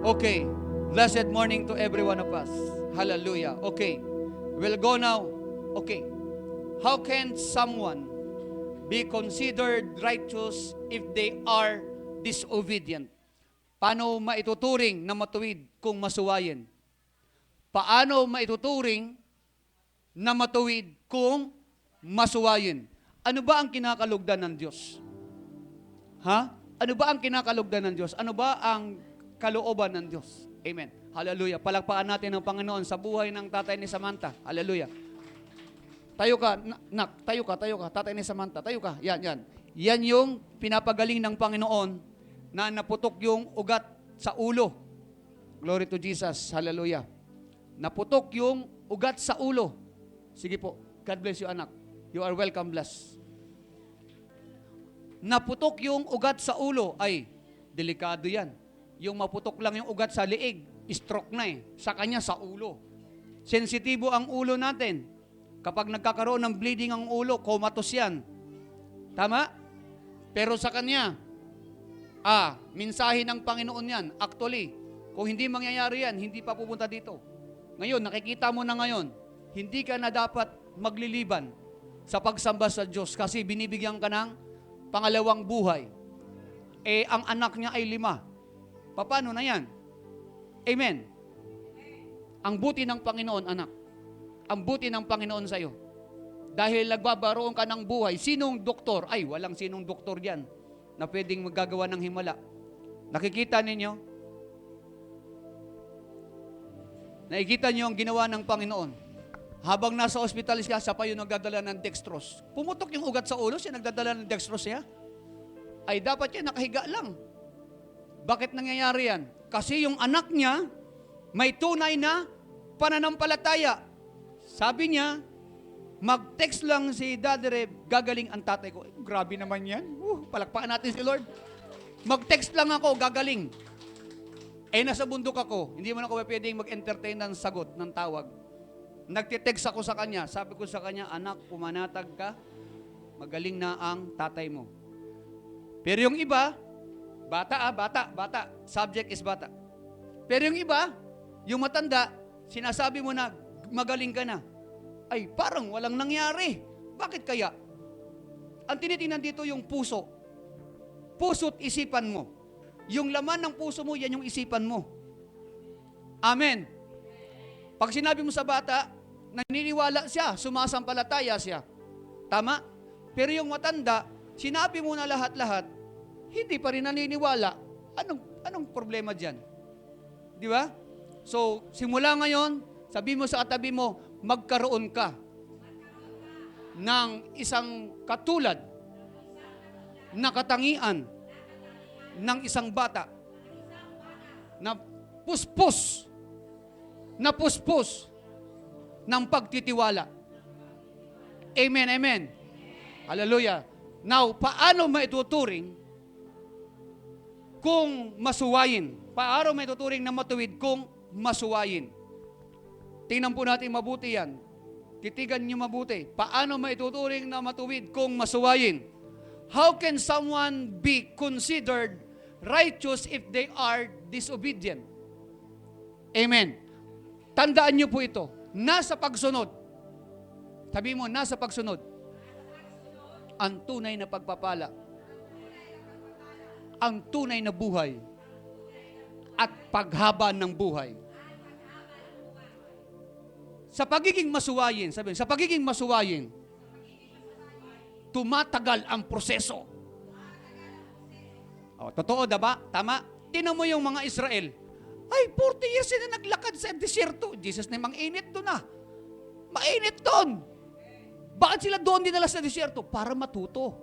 Okay. Blessed morning to every one of us. Hallelujah. Okay. We'll go now. Okay. How can someone be considered righteous if they are disobedient? Paano maituturing na matuwid kung masuwayin? Paano maituturing na matuwid kung masuwayin? Ano ba ang kinakalugdan ng Diyos? Ha? Ano ba ang kinakalugdan ng Diyos? Ano ba ang kalooban ng Diyos? Amen. Hallelujah. Palakpakan natin ng Panginoon sa buhay ng tatay ni Samantha. Hallelujah. Tayo ka, tayo ka, tatay ni Samantha, tayo ka. Yan. Yan yung pinapagaling ng Panginoon na naputok yung ugat sa ulo. Glory to Jesus. Hallelujah. Naputok yung ugat sa ulo. Sige po. God bless you, anak. You are welcome, bless. Naputok yung ugat sa ulo, ay, delikado yan. Yung maputok lang yung ugat sa liig, stroke na eh. Sa kanya, sa ulo. Sensitibo ang ulo natin. Kapag nagkakaroon ng bleeding ang ulo, comatose yan. Tama? Pero sa kanya, mensahe ng Panginoon yan. Actually, kung hindi mangyayari yan, hindi pa pupunta dito. Ngayon, nakikita mo na ngayon, hindi ka na dapat magliliban sa pagsamba sa Diyos kasi binibigyan ka ng pangalawang buhay. Ang anak niya ay 5. Paano na yan? Amen. Ang buti ng Panginoon, anak. Ang buti ng Panginoon sa'yo. Dahil nagbabaroon ka ng buhay. Sinong doktor? Ay, walang sinong doktor yan na pwedeng magagawa ng himala. Nakikita ninyo? Nakikita niyo ang ginawa ng Panginoon. Habang nasa ospital siya, siya pa yung nagdadala ng dextrose. Pumutok yung ugat sa ulo, siya nagdadala ng dextrose siya. Ay dapat yan, nakahiga lang. Bakit nangyayari yan? Kasi yung anak niya, may tunay na pananampalataya. Sabi niya, mag-text lang si Daddy Reb, gagaling ang tatay ko. Grabe naman yan. Palakpakan natin si Lord. Mag-text lang ako, gagaling. Nasa bundok ako. Hindi mo na ako pwedeng mag-entertain ng sagot, ng tawag. Nagtitext ako sa kanya. Sabi ko sa kanya, anak, pumanatag ka, magaling na ang tatay mo. Pero yung iba, bata. Subject is bata. Pero yung iba, yung matanda, sinasabi mo na, magaling ka na. Ay, parang walang nangyari. Bakit kaya? Ang tinitingnan dito yung puso. Puso't isipan mo. Yung laman ng puso mo, yan yung isipan mo. Amen. Pag sinabi mo sa bata, naniniwala siya, sumasampalataya siya. Tama? Pero yung matanda, sinabi mo na lahat-lahat, hindi pa rin naniniwala. Anong problema dyan? Di ba? So, simula ngayon, sabi mo sa katabi mo, magkaroon ka ng isang katulad na katangian ng isang bata na puspos ng pagtitiwala. Amen, amen. Hallelujah. Now, paano maituturing kung masuwayin? Paano maituturing na matuwid kung masuwayin? Tingnan po natin mabuti yan. Titigan niyo mabuti. Paano maituturing na matuwid kung masuwayin? How can someone be considered righteous if they are disobedient? Amen. Tandaan niyo po ito. Nasa pagsunod. Sabi mo, nasa pagsunod. Ang tunay na pagpapala. Ang tunay na buhay. At paghaba ng buhay. Sa pagiging masuwayin, sabi, sa pagiging masuwayin, tumatagal ang proseso. Totoo, diba? Tama? Tinan mo yung mga Israel. Ay, 40 years na naglakad sa desierto. Jesus na, mainit doon na. Mainit doon. Bakit sila doon dinala sa desierto? Para matuto.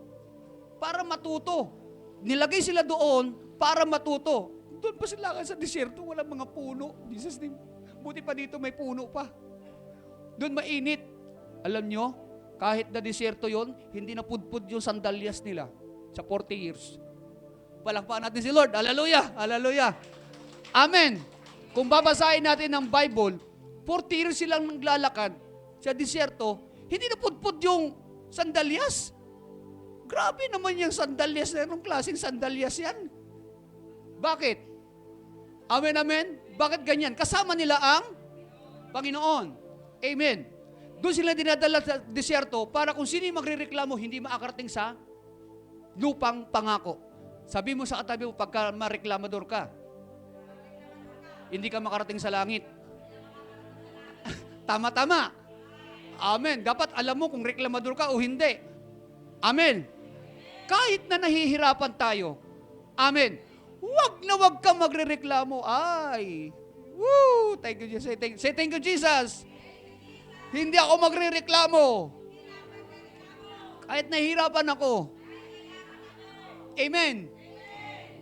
Para matuto. Nilagay sila doon para matuto. Doon pa sila sa desierto, walang mga puno. Jesus na, buti pa dito may puno pa. Doon mainit. Alam nyo, kahit na desierto yon, hindi na pudpud yung sandalyas nila sa 40 years. Palakpakan natin si Lord. Hallelujah! Hallelujah! Amen! Kung babasahin natin ng Bible, 40 years silang naglalakad sa desierto, hindi na pudpud yung sandalyas. Grabe naman yung sandalyas na. Anong klaseng sandalyas yan? Bakit? Amen, amen. Bakit ganyan? Kasama nila ang Panginoon. Amen. Doon sila dinadala sa disyerto para kung sino yung magrereklamo, hindi makakarating sa lupang pangako. Sabi mo sa katabi mo, pagka mareklamador ka, hindi ka makarating sa langit. Tama-tama. Amen. Dapat alam mo kung reklamador ka o hindi. Amen. Kahit na nahihirapan tayo, amen, wag ka magrereklamo. Ay, woo! Thank you, Jesus. Say thank you, Jesus. Hindi ako magrereklamo. Kahit nahihirapan ako. Amen.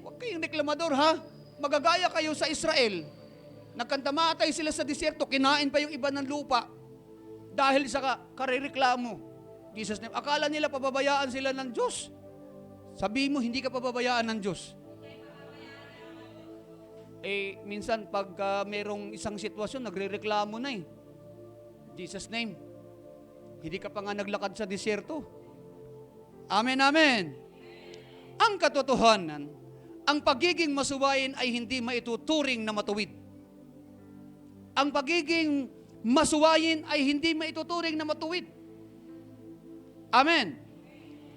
Huwag kayong reklamador, ha? Magagaya kayo sa Israel. Nagkantamatay sila sa disyerto, kinain pa yung iba ng lupa dahil sa karereklamo. Jesus name. Akala nila pababayaan sila ng Diyos. Sabihin mo, hindi ka pababayaan ng Diyos. Minsan pag merong isang sitwasyon, nagrereklamo na eh. Jesus name. Hindi ka pa nga naglakad sa disyerto. Amen, amen. Ang katotohanan, ang pagiging masuwayin ay hindi maituturing na matuwid. Ang pagiging masuwayin ay hindi maituturing na matuwid. Amen.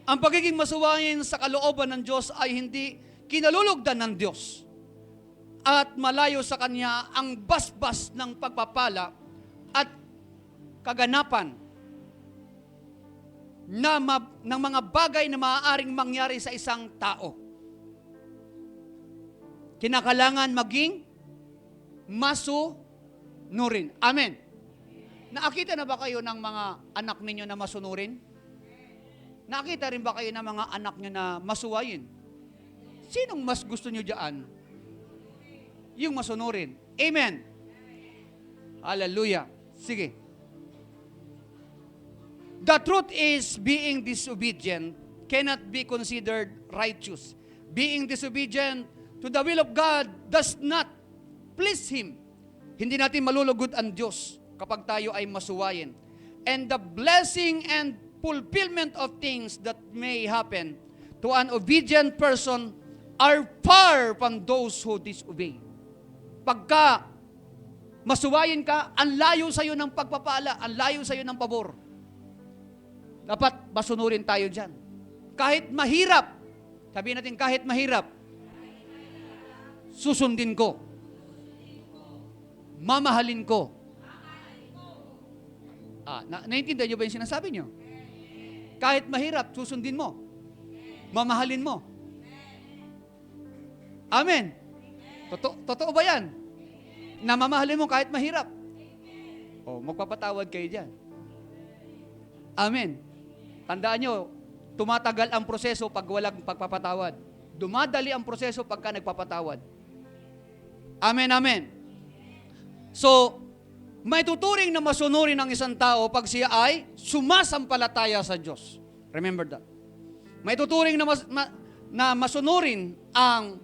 Ang pagiging masuwayin sa kalooban ng Diyos ay hindi kinalulugdan ng Diyos. At malayo sa Kanya ang basbas ng pagpapala at kaganapan ng mga bagay na maaaring mangyari sa isang tao. Kinakailangan maging masunurin. Amen. Nakakita na ba kayo ng mga anak ninyo na masunurin? Nakita rin ba kayo ng mga anak nyo na masuwayin? Sinong mas gusto nyo dyan? Yung masunurin. Amen. Hallelujah. Sige. The truth is, being disobedient cannot be considered righteous. Being disobedient to the will of God does not please Him. Hindi natin malulugod ang Diyos kapag tayo ay masuwayin. And the blessing and fulfillment of things that may happen to an obedient person are far from those who disobey. Pagka masuwayin ka, ang layo sa'yo ng pagpapala, ang layo sa'yo ng pabor. Dapat masunurin tayo dyan. Kahit mahirap, sabihin natin kahit mahirap, susundin ko. Mamahalin ko. Naintindihan niyo ba yung sinasabi niyo? Kahit mahirap, susundin mo. Mamahalin mo. Amen. Totoo ba yan? Na mamahalin mo kahit mahirap. Magpapatawad kayo dyan. Amen. Tandaan nyo, tumatagal ang proseso pag walang pagpapatawad. Dumadali ang proseso pagka nagpapatawad. Amen, amen. So, may tuturing na masunurin ng isang tao pag siya ay sumasampalataya sa Diyos. Remember that. May tuturing na masunurin ang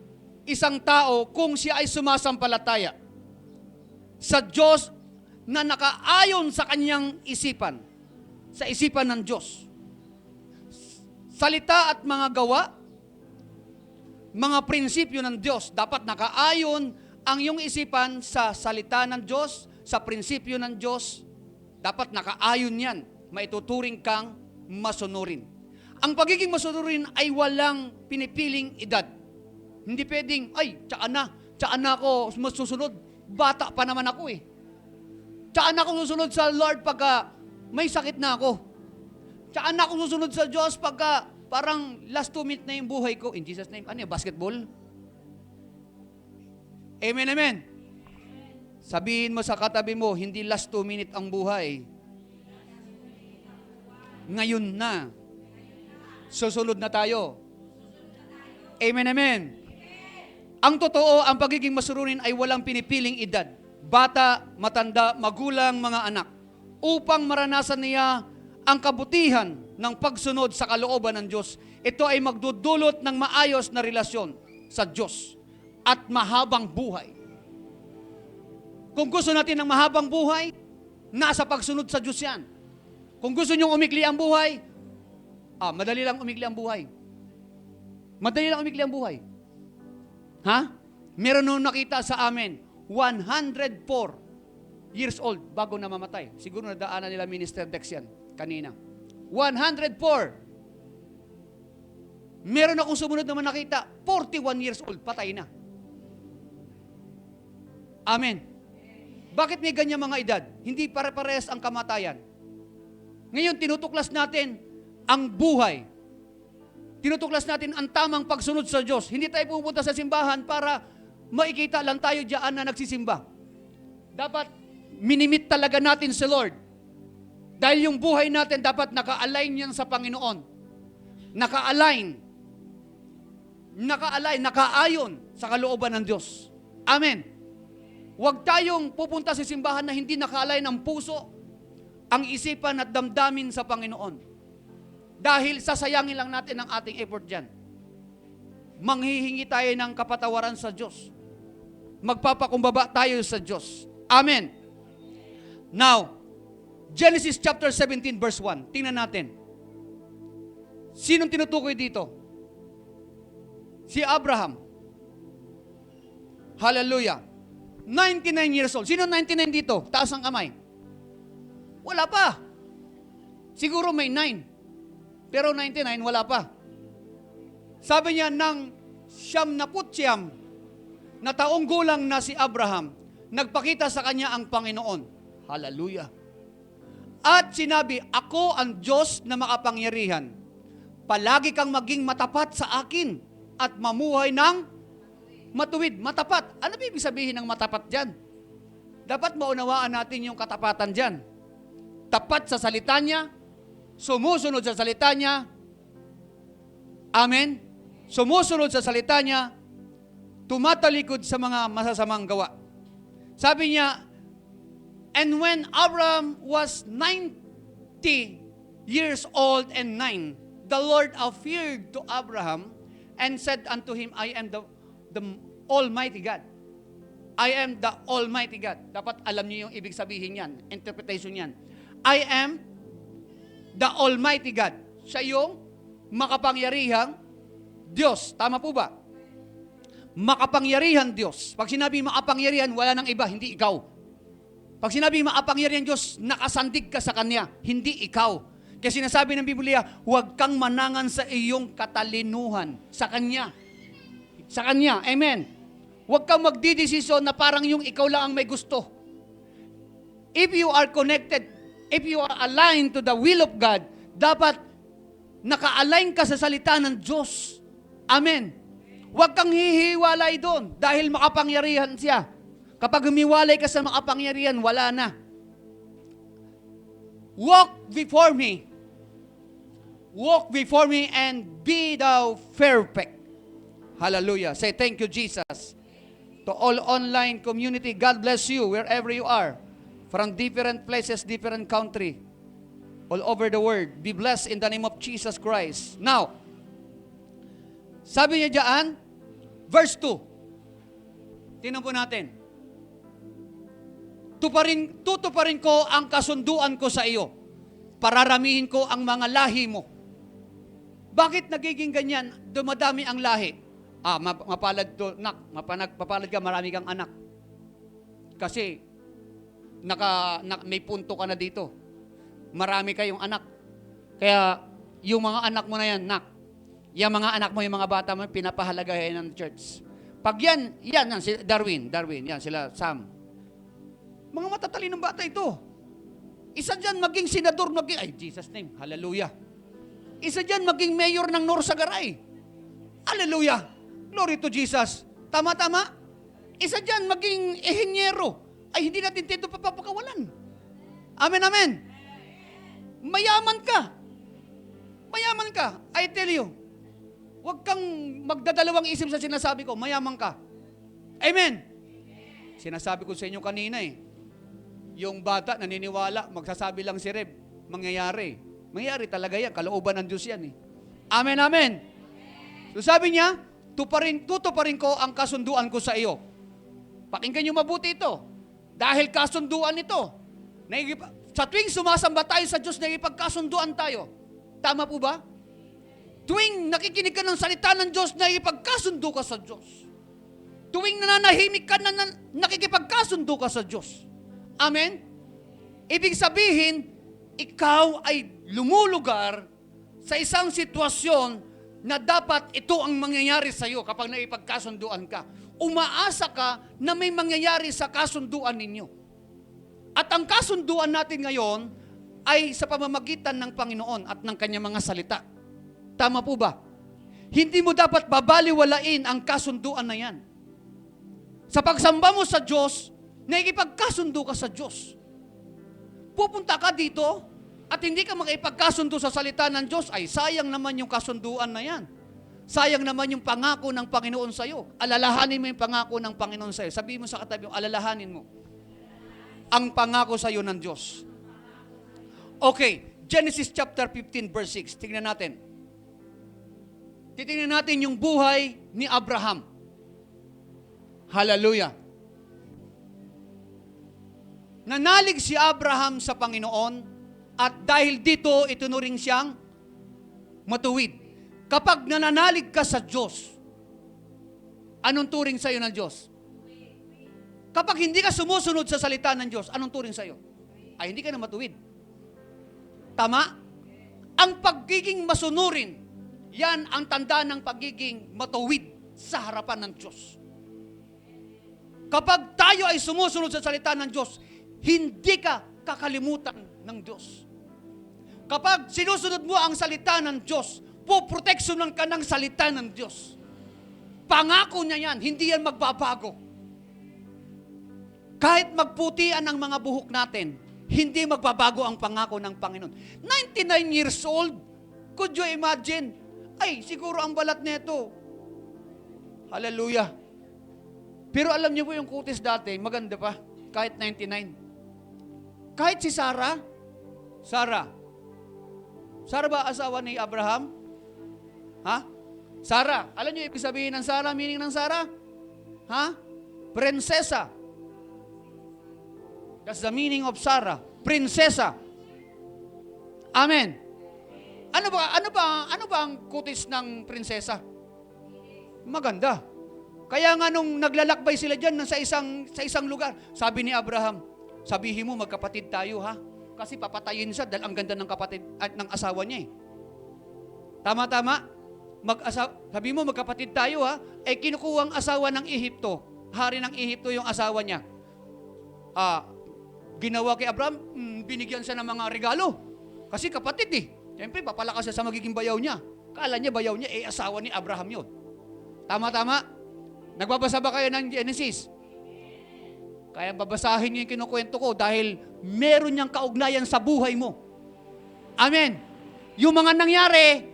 isang tao kung siya ay sumasampalataya sa Diyos na nakaayon sa kanyang isipan, sa isipan ng Diyos. Salita at mga gawa, mga prinsipyo ng Diyos, dapat nakaayon ang iyong isipan sa salita ng Diyos, sa prinsipyo ng Diyos, dapat nakaayon yan. Maituturing kang masunurin. Ang pagiging masunurin ay walang pinipiling edad. Hindi pwedeng, tsaka na ako masusunod. Bata pa naman ako eh. Tsaka na ako susunod sa Lord pagka may sakit na ako. Tsaka na ako susunod sa Diyos pagka parang last 2 minutes na yung buhay ko. In Jesus' name, basketball? Amen, amen. Sabihin mo sa katabi mo, hindi last 2 minutes ang buhay. Ngayon na. Susunod na tayo. Amen, amen. Ang totoo, ang pagiging masunurin ay walang pinipiling edad. Bata, matanda, magulang, mga anak. Upang maranasan niya ang kabutihan ng pagsunod sa kalooban ng Diyos. Ito ay magdudulot ng maayos na relasyon sa Diyos at mahabang buhay. Kung gusto natin ng mahabang buhay, nasa pagsunod sa Diyos yan. Kung gusto nyong umikli ang buhay, madali lang umikli ang buhay. Madali lang umikli ang buhay. Ha? Meron nung nakita sa amin, 104 years old bago namamatay. Siguro nadaanan nila Minister Dex yan kanina. 104. Meron akong sumunod naman nakita, 41 years old, patay na. Amen. Bakit may ganyan mga edad? Hindi pare-parehas ang kamatayan. Ngayon, tinutuklas natin ang buhay. Tinutuklas natin ang tamang pagsunod sa Diyos. Hindi tayo pupunta sa simbahan para makikita lang tayo diyan na nagsisimba. Dapat minimit talaga natin si Lord. Dahil yung buhay natin dapat naka-align yan sa Panginoon. Naka-align, nakaayon sa kalooban ng Diyos. Amen. Huwag tayong pupunta sa simbahan na hindi naka-align ang puso, ang isipan at damdamin sa Panginoon. Dahil sasayangin lang natin ang ating effort dyan. Manghihingi tayo ng kapatawaran sa Diyos. Magpapakumbaba tayo sa Diyos. Amen. Now, Genesis chapter 17 verse 1. Tingnan natin. Sinong tinutukoy dito? Si Abraham. Hallelujah. 99 years old. Sino 99 dito? Taas ang kamay. Wala pa. Siguro may 9. Pero 99, wala pa. Sabi niya, nang 99 na taong gulang na si Abraham, nagpakita sa kanya ang Panginoon. Hallelujah. At sinabi, ako ang Diyos na makapangyarihan. Palagi kang maging matapat sa akin at mamuhay ng matuwid. Matapat. Ano ibig sabihin ng matapat dyan? Dapat maunawaan natin yung katapatan dyan. Tapat sa salita niya, sumusunod sa salita niya. Amen? Sumusunod sa salita niya, tumatalikod sa mga masasamang gawa. Sabi niya, and when Abraham was 90 years old and 9, the Lord appeared to Abraham and said unto him, I am the Almighty God. I am the Almighty God. Dapat alam niyo yung ibig sabihin yan, interpretation yan. I am the Almighty God. Siya yung makapangyarihang Diyos. Tama po ba? Makapangyarihan Diyos. Pag sinabi makapangyarihan, wala nang iba, hindi ikaw. Pag sinabi makapangyarihan Diyos, nakasandig ka sa Kanya, hindi ikaw. Kasi sinasabi ng Biblia, huwag kang manangan sa iyong katalinuhan. Sa Kanya. Sa Kanya. Amen. Huwag kang magdidesisyon na parang yung ikaw lang ang may gusto. If you are connected, if you are aligned to the will of God, dapat naka-align ka sa salita ng Diyos. Amen. Huwag kang hihiwalay doon dahil makapangyarihan siya. Kapag humiwalay ka sa makapangyarihan, wala na. Walk before me. Walk before me and be thou perfect. Hallelujah. Say thank you, Jesus. To all online community, God bless you wherever you are. From different places, different country. All over the world. Be blessed in the name of Jesus Christ. Now, sabi niya diyan, verse 2. Tingnan po natin. Tutuparin ko ang kasunduan ko sa iyo. Pararamihin ko ang mga lahi mo. Bakit nagiging ganyan? Dumadami ang lahi. Mapalad to, mapalad ka, marami kang anak. Kasi, may punto ka na dito. Marami kayong anak. Kaya, yung mga anak mo na yan, yung mga anak mo, yung mga bata mo, pinapahalagahin ng church. Pag yan, si Darwin, yan sila, Sam. Mga matatalinong bata ito. Isa dyan maging senador, Jesus name, hallelujah. Isa dyan maging mayor ng Norsagaray. Hallelujah. Glory to Jesus. Tama-tama. Isa dyan maging ehenyero. Ay, hindi natin dito papapakawalan. Amen, amen. Mayaman ka. Mayaman ka. I tell you, huwag kang magdadalawang isip sa sinasabi ko. Mayaman ka. Amen. Sinasabi ko sa inyo kanina yung bata naniniwala, magsasabi lang si Reb, mangyayari. Mangyayari talaga yan. Kalooban ng Diyos yan. Amen, amen. So sabi niya, tutuparin ko ang kasunduan ko sa iyo. Pakinggan niyo mabuti ito. Dahil kasunduan ito. Sa tuwing sumasamba tayo sa Diyos, nakikipagkasunduan tayo. Tama po ba? Tuwing nakikinig ka ng salita ng Diyos, nakikipagkasundo ka sa Diyos. Tuwing nananahimik ka na nakikipagkasundo ka sa Diyos. Amen? Ibig sabihin, ikaw ay lumulugar sa isang sitwasyon na dapat ito ang mangyayari sa iyo kapag naipagkasunduan ka. Umaasa ka na may mangyayari sa kasunduan ninyo. At ang kasunduan natin ngayon ay sa pamamagitan ng Panginoon at ng kanyang mga salita. Tama po ba? Hindi mo dapat babaliwalain ang kasunduan na yan. Sa pagsamba mo sa Diyos, nakikipagkasundo ka sa Diyos. Pupunta ka dito at hindi ka makipagkasundo sa salita ng Diyos, ay sayang naman yung kasunduan na yan. Sayang naman yung pangako ng Panginoon sa iyo. Alalahanin mo yung pangako ng Panginoon sa iyo. Sabihin mo sa katabi mo, alalahanin mo ang pangako sa iyo ng Diyos. Okay, Genesis chapter 15 verse 6. Tingnan natin. Titingnan natin yung buhay ni Abraham. Hallelujah. Nanalig si Abraham sa Panginoon at dahil dito itunuring siyang matuwid. Kapag nananalig ka sa Diyos, anong turing sa iyo ng Diyos? Kapag hindi ka sumusunod sa salita ng Diyos, anong turing sa iyo? Ay hindi ka na matuwid. Tama? Ang pagiging masunurin, yan ang tanda ng pagiging matuwid sa harapan ng Diyos. Kapag tayo ay sumusunod sa salita ng Diyos, hindi ka kakalimutan ng Diyos. Kapag sinusunod mo ang salita ng Diyos, poproteksyonan ka ng salita ng Diyos. Pangako niya yan, hindi yan magbabago. Kahit magputian ang mga buhok natin, hindi magbabago ang pangako ng Panginoon. 99 years old, could you imagine? Ay, siguro ang balat nito. Hallelujah. Pero alam niyo po yung kutis dati, maganda pa, kahit 99. Kahit si Sarah ba asawa ni Abraham? Ha? Sarah, alam niyo ibig sabihin ng Sarah, meaning ng Sarah? Ha? Prinsesa. That's the meaning of Sarah, prinsesa. Amen. Ano ba ang kutis ng prinsesa? Maganda. Kaya nga nung naglalakbay sila diyan sa isang lugar, sabi ni Abraham, sabihin mo magkapatid tayo ha, kasi papatayin siya dahil ang ganda ng kapatid at ng asawa niya eh. Tama. Sabi mo magkapatid tayo ha, kinukuha ang asawa ng Ehipto, hari ng Ehipto yung asawa niya. Ginawa kay Abraham, binigyan siya ng mga regalo. Kasi kapatid eh. Siyempre, papalakas siya sa magiging bayaw niya. Kala niya bayaw niya, asawa ni Abraham yun. Tama. Nagbabasa ba kayo ng Genesis? Kaya babasahin niyo yung kinukwento ko dahil meron niyang kaugnayan sa buhay mo. Amen. Yung mga nangyari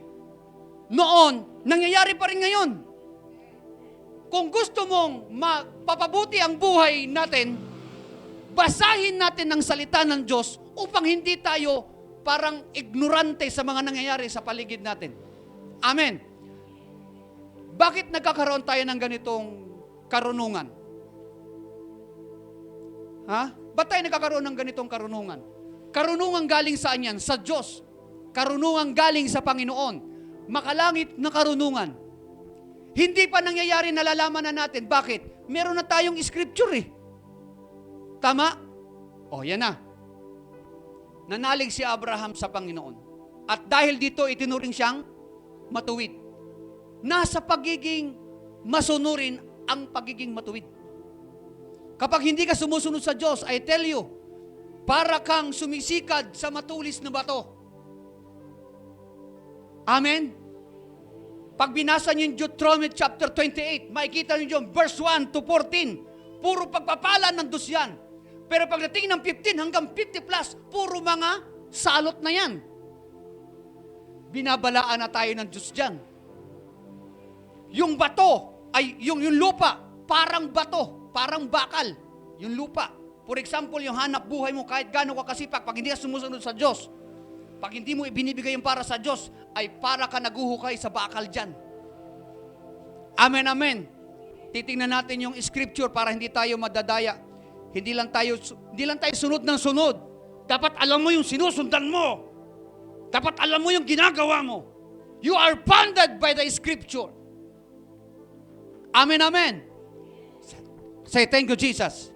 noon, nangyayari pa rin ngayon. Kung gusto mong mapapabuti ang buhay natin, basahin natin ang salita ng Diyos upang hindi tayo parang ignorante sa mga nangyayari sa paligid natin. Amen. Bakit nagkakaroon tayo ng ganitong karunungan? Ha? Ba't tayo nagkakaroon ng ganitong karunungan? Karunungan galing saan yan? Sa Diyos. Karunungan galing sa Panginoon. Makalangit na karunungan. Hindi pa nangyayari, nalalaman na natin. Bakit? Meron na tayong scripture eh. Tama? O, yan na. Nanalig si Abraham sa Panginoon. At dahil dito, itinuring siyang matuwid. Nasa pagiging masunurin ang pagiging matuwid. Kapag hindi ka sumusunod sa Diyos, I tell you, para kang sumisikad sa matulis na bato. Amen? Pag binasa niyo yung Deuteronomy chapter 28, makikita niyo yung verse 1 to 14, puro pagpapala ng Diyos yan. Pero pagdating ng 15 hanggang 50 plus, puro mga salot na yan. Binabalaan na tayo ng Diyos dyan. Yung bato, ay yung lupa, parang bato, parang bakal. Yung lupa. For example, yung hanap buhay mo, kahit gaano ka kasipag, pag hindi ka sumusunod sa Diyos, pag hindi mo ibinibigay yung para sa Diyos, ay para ka naguhukay sa bakal dyan. Amen. Titingnan natin yung scripture para hindi tayo madadaya. Hindi lang tayo sunod ng sunod. Dapat alam mo yung sinusundan mo. Dapat alam mo yung ginagawa mo. You are bounded by the scripture. Amen. Say, thank you, Jesus.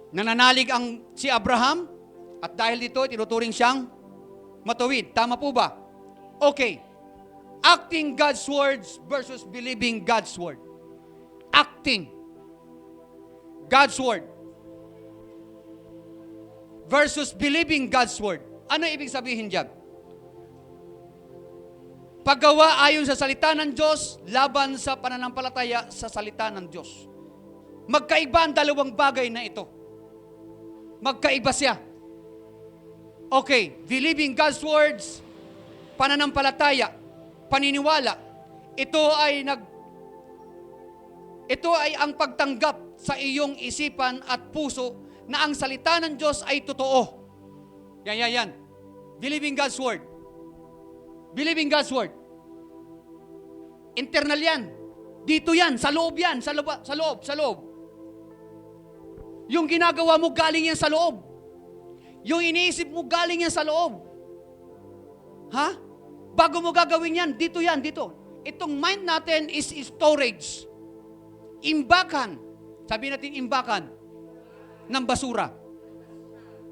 Nananalig si Abraham at dahil dito, tinuturing siyang matuwid. Tama po ba? Okay. Acting God's words versus believing God's word. Acting God's word versus believing God's word. Ano ibig sabihin dyan? Paggawa ayon sa salita ng Diyos, laban sa pananampalataya sa salita ng Diyos. Magkaiba ang dalawang bagay na ito. Magkaiba siya. Okay, believing God's words, pananampalataya, paniniwala, ito ay ang pagtanggap sa iyong isipan at puso na ang salita ng Diyos ay totoo. Yan. Believing God's word. Believing God's word. Internal yan. Dito yan, sa loob yan, sa loob. Yung ginagawa mo galing yan sa loob. Yung iniisip mo galing yan sa loob. Ha? Bago mo gagawin yan, dito. Itong mind natin is storage. Imbakan. Sabi natin imbakan ng basura.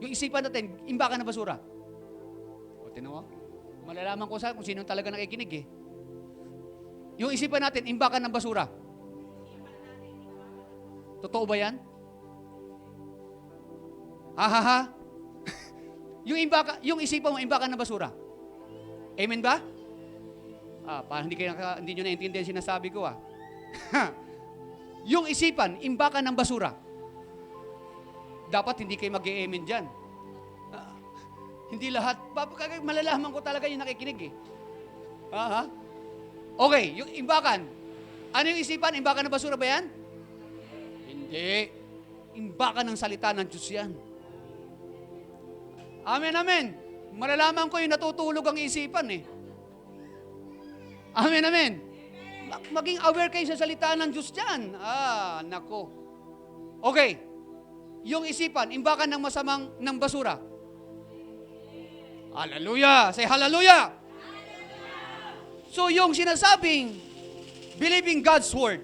Yung isipan natin, imbakan ng basura. O, tinawa? Malalaman ko kung sino talaga nakikinig eh. Yung isipan natin, imbakan ng basura. Totoo ba yan? Ha? Yung isipan mo, imbakan ng basura. Amen ba? Parang hindi nyo naintindihan sinasabi ko Yung isipan, imbakan ng basura. Dapat hindi kayo mag-i-amen dyan. Hindi lahat. Malalaman ko talaga yung nakikinig eh. Okay, yung imbakan. Ano yung isipan? Imbakan ng basura ba yan? Hindi. Imbakan ng salita ng Diyos yan. Amen. Malalaman ko yung natutulog ang isipan eh. Amen. Maging aware kayo sa salita ng Diyos dyan. Nako. Okay. Yung isipan, imbakan ng masamang ng basura. Hallelujah! Say hallelujah! So yung sinasabing, believing God's word,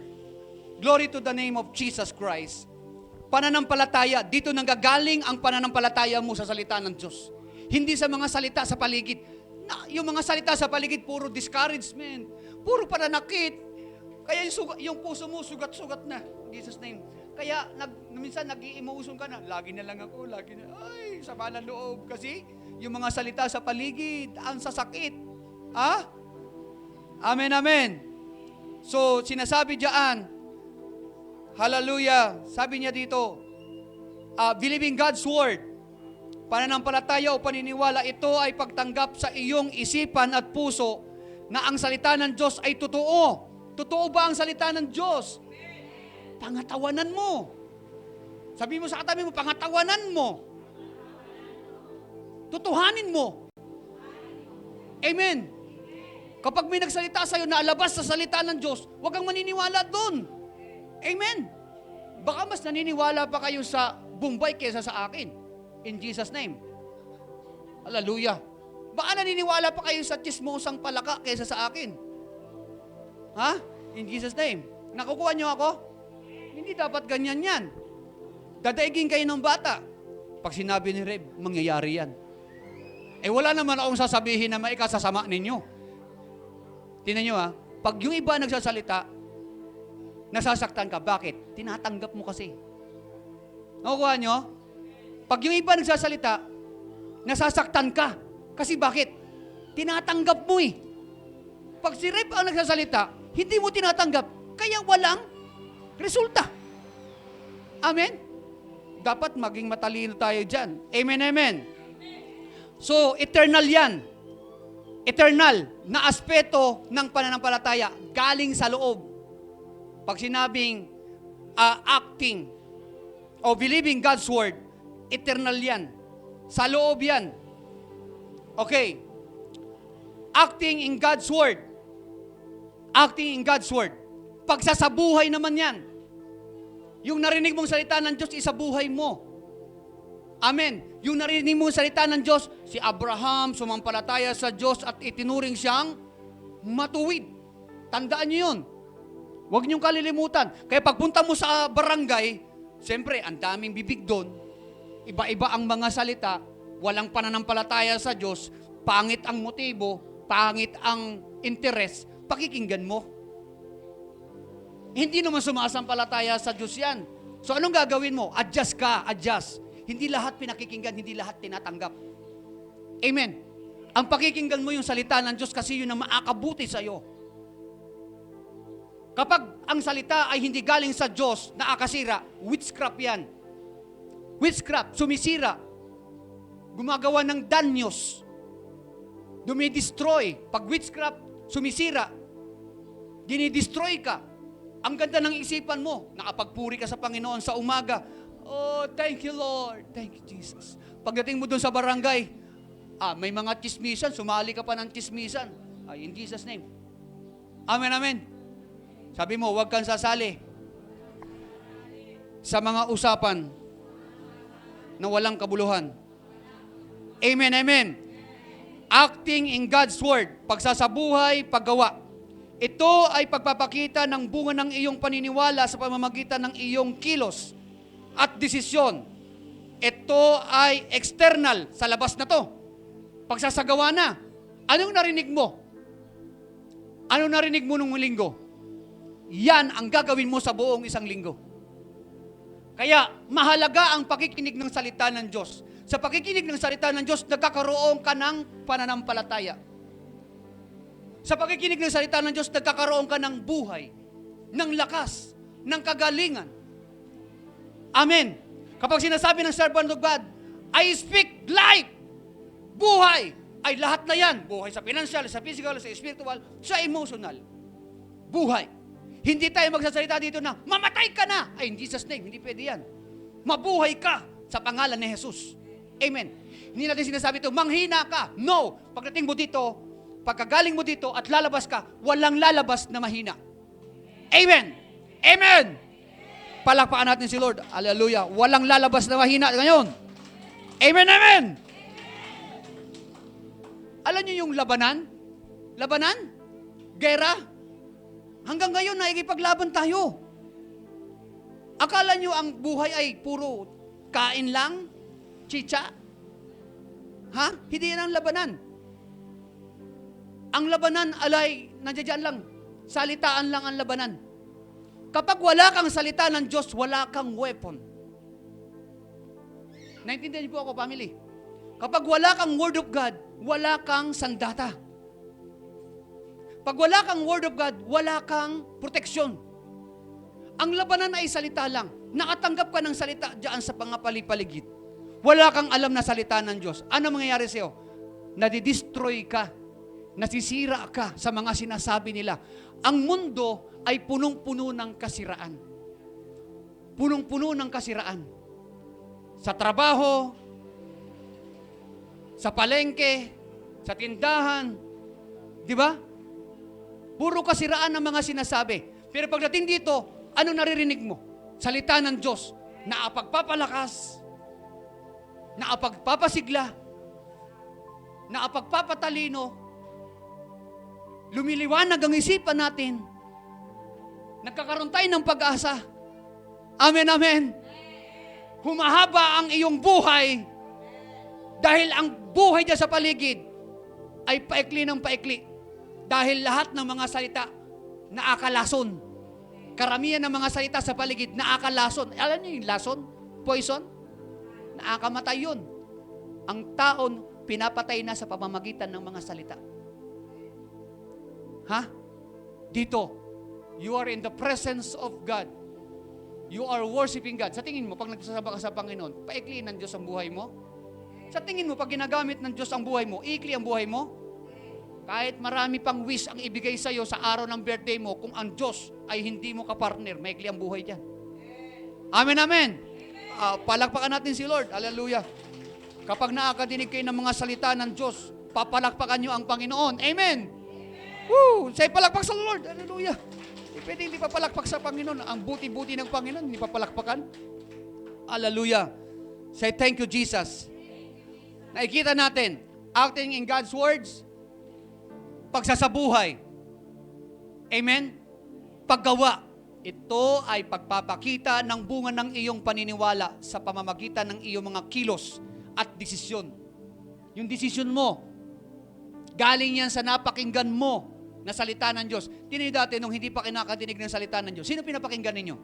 glory to the name of Jesus Christ, pananampalataya, dito nanggagaling ang pananampalataya mo sa salita ng Diyos. Hindi sa mga salita sa paligid. Yung mga salita sa paligid, puro discouragement, puro pananakit. Kaya yung puso mo, sugat-sugat na. In Jesus' name. Kaya minsan nag-i-emotion ka na, lagi na lang ako, ay, sama ng loob. Kasi yung mga salita sa paligid, ang sasakit. Amen. So, sinasabi diyan, hallelujah, sabi niya dito, believing God's word, pananampalataya o paniniwala, ito ay pagtanggap sa iyong isipan at puso na ang salita ng Diyos ay totoo. Totoo ba ang salita ng Diyos? Pangatawanan mo. Sabi mo sa katabi mo, pangatawanan mo. Tutuhanin mo. Amen. Kapag may nagsalita sa'yo na alabas sa salita ng Diyos, huwag kang maniniwala doon. Amen. Baka mas naniniwala pa kayo sa Bombay kaysa sa akin. In Jesus' name. Hallelujah. Baka naniniwala pa kayo sa chismosang palaka kaysa sa akin. In Jesus' name. Nakukuha niyo ako? Hindi dapat ganyan yan. Dadaigin kayo ng bata. Pag sinabi ni Reb, mangyayari yan. Wala naman akong sasabihin na maikasasama ninyo. Tingnan nyo pag yung iba nagsasalita, nasasaktan ka. Bakit? Tinatanggap mo kasi. Nakukuha nyo? Pag yung iba nagsasalita, nasasaktan ka. Kasi bakit? Tinatanggap mo eh. Pag si Reb ang nagsasalita, hindi mo tinatanggap, kaya walang resulta. Amen? Dapat maging matalino tayo dyan. Amen. So, eternal yan. Eternal na aspeto ng pananampalataya galing sa loob. Pag sinabing acting o believing God's word, eternal yan. Sa loob yan. Okay. Acting in God's word. Acting in God's word. Pagsasabuhay naman yan. Yung narinig mong salita ng Diyos, isabuhay mo. Amen. Yung narinig mong salita ng Diyos, si Abraham sumampalataya sa Diyos at itinuring siyang matuwid. Tandaan niyo yun. Huwag niyong kalilimutan. Kaya pagpunta mo sa barangay, siyempre, ang daming bibig doon. Iba-iba ang mga salita. Walang pananampalataya sa Diyos. Pangit ang motibo. Pangit ang interes. Pakikinggan mo. Hindi naman sumasampalataya sa Diyos yan. So anong gagawin mo? Adjust ka, adjust. Hindi lahat pinakikinggan, hindi lahat tinatanggap. Amen. Ang pakikinggan mo yung salita ng Diyos kasi yun ang maakabuti sa iyo. Kapag ang salita ay hindi galing sa Diyos, nakakasira, witchcraft yan. Witchcraft, sumisira. Gumagawa ng danyos. Dumidestroy. Pag witchcraft, sumisira. Dinidestroy ka. Ang ganda ng isipan mo. Nakapagpuri ka sa Panginoon sa umaga. Oh, thank you, Lord. Thank you, Jesus. Pagdating mo doon sa barangay, may mga chismisan, sumali ka pa ng chismisan. In Jesus' name. Amen, amen. Sabi mo, huwag kang sasali sa mga usapan na walang kabuluhan. Amen, amen. Acting in God's Word, pagsasabuhay, paggawa. Ito ay pagpapakita ng bunga ng iyong paniniwala sa pamamagitan ng iyong kilos at desisyon. Ito ay external, sa labas na to. Pagsasagawa na. Anong narinig mo? Anong narinig mo nung linggo? Yan ang gagawin mo sa buong isang linggo. Kaya mahalaga ang pakikinig ng salita ng Diyos. Sa pakikinig ng salita ng Diyos, nagkakaroon ka ng pananampalataya. Sa pakikinig ng salita ng Diyos, nagkakaroon ka ng buhay, ng lakas, ng kagalingan. Amen. Kapag sinasabi ng servant of God, I speak life, buhay, ay lahat na yan. Buhay sa financial, sa physical, sa spiritual, sa emotional. Buhay. Hindi tayo magsasalita dito na, mamatay ka na. Ay, in Jesus' name, hindi pwede yan. Mabuhay ka sa pangalan ni Jesus. Amen. Hindi natin sinasabi ito, manghina ka. No. Pagdating mo dito, pagkagaling mo dito at lalabas ka, walang lalabas na mahina. Amen. Amen. Palakpakan natin si Lord. Hallelujah. Walang lalabas na mahina ngayon. Amen, amen. Alam niyo yung labanan? Labanan? Gera? Hanggang ngayon, naikipaglaban tayo. Akala nyo ang buhay ay puro kain lang? Chicha? Ha? Hindi yan ang labanan. Ang labanan alay, nandiyan lang. Salitaan lang ang labanan. Kapag wala kang salita ng Diyos, wala kang weapon. Naintindihan niyo po ako, family? Kapag wala kang Word of God, wala kang sandata. Pag wala kang Word of God, wala kang proteksyon. Ang labanan ay salita lang. Nakatanggap ka ng salita diyan sa pangapalipaligid. Wala kang alam na salita ng Diyos. Ano mangyayari sa'yo? Nadidestroy ka. Nasisira ka sa mga sinasabi nila. Ang mundo ay punong-puno ng kasiraan. Punong-puno ng kasiraan. Sa trabaho, sa palengke, sa tindahan, di ba? Puro kasiraan ang mga sinasabi. Pero pagdating dito, ano naririnig mo? Salita ng Diyos na apagpapalakas, na apagpapasigla, na apagpapatalino, lumiliwanag ang isipan natin, nagkakaroon tayo ng pag-asa. Amen, amen. Humahaba ang iyong buhay dahil ang buhay dyan sa paligid ay paikli ng paikli. Dahil lahat ng mga salita naakalason. Karamihan ng mga salita sa paligid naakalason. Alam niyo yung lason? Poison? Naakamatay yun. Ang taon pinapatay na sa pamamagitan ng mga salita. Ha? Dito, you are in the presence of God. You are worshiping God. Sa tingin mo, pag nagsasaba ka sa Panginoon, paikliin ng Diyos ang buhay mo? Sa tingin mo, pag ginagamit ng Diyos ang buhay mo, iikli ang buhay mo? Kahit marami pang wish ang ibigay sa iyo sa araw ng birthday mo, kung ang Diyos ay hindi mo ka-partner, maikli ang buhay dyan. Amen, amen. Palakpakan natin si Lord. Hallelujah. Kapag nakakadinig kayo ng mga salita ng Diyos, papalakpakan nyo ang Panginoon. Amen. Woo! Say palakpak sa Lord. Hallelujah. Pwede hindi papalakpak sa Panginoon. Ang buti-buti ng Panginoon, hindi papalakpakan. Hallelujah. Say thank you, Jesus. Nakikita natin, acting in God's words, pagsasabuhay. Amen? paggawa. Ito ay pagpapakita ng bunga ng iyong paniniwala sa pamamagitan ng iyong mga kilos at desisyon. Yung desisyon mo, galing yan sa napakinggan mo na salita ng Diyos. Tinay dati nung hindi pa kinakatinig ng salita ng Diyos, sino pinapakinggan ninyo?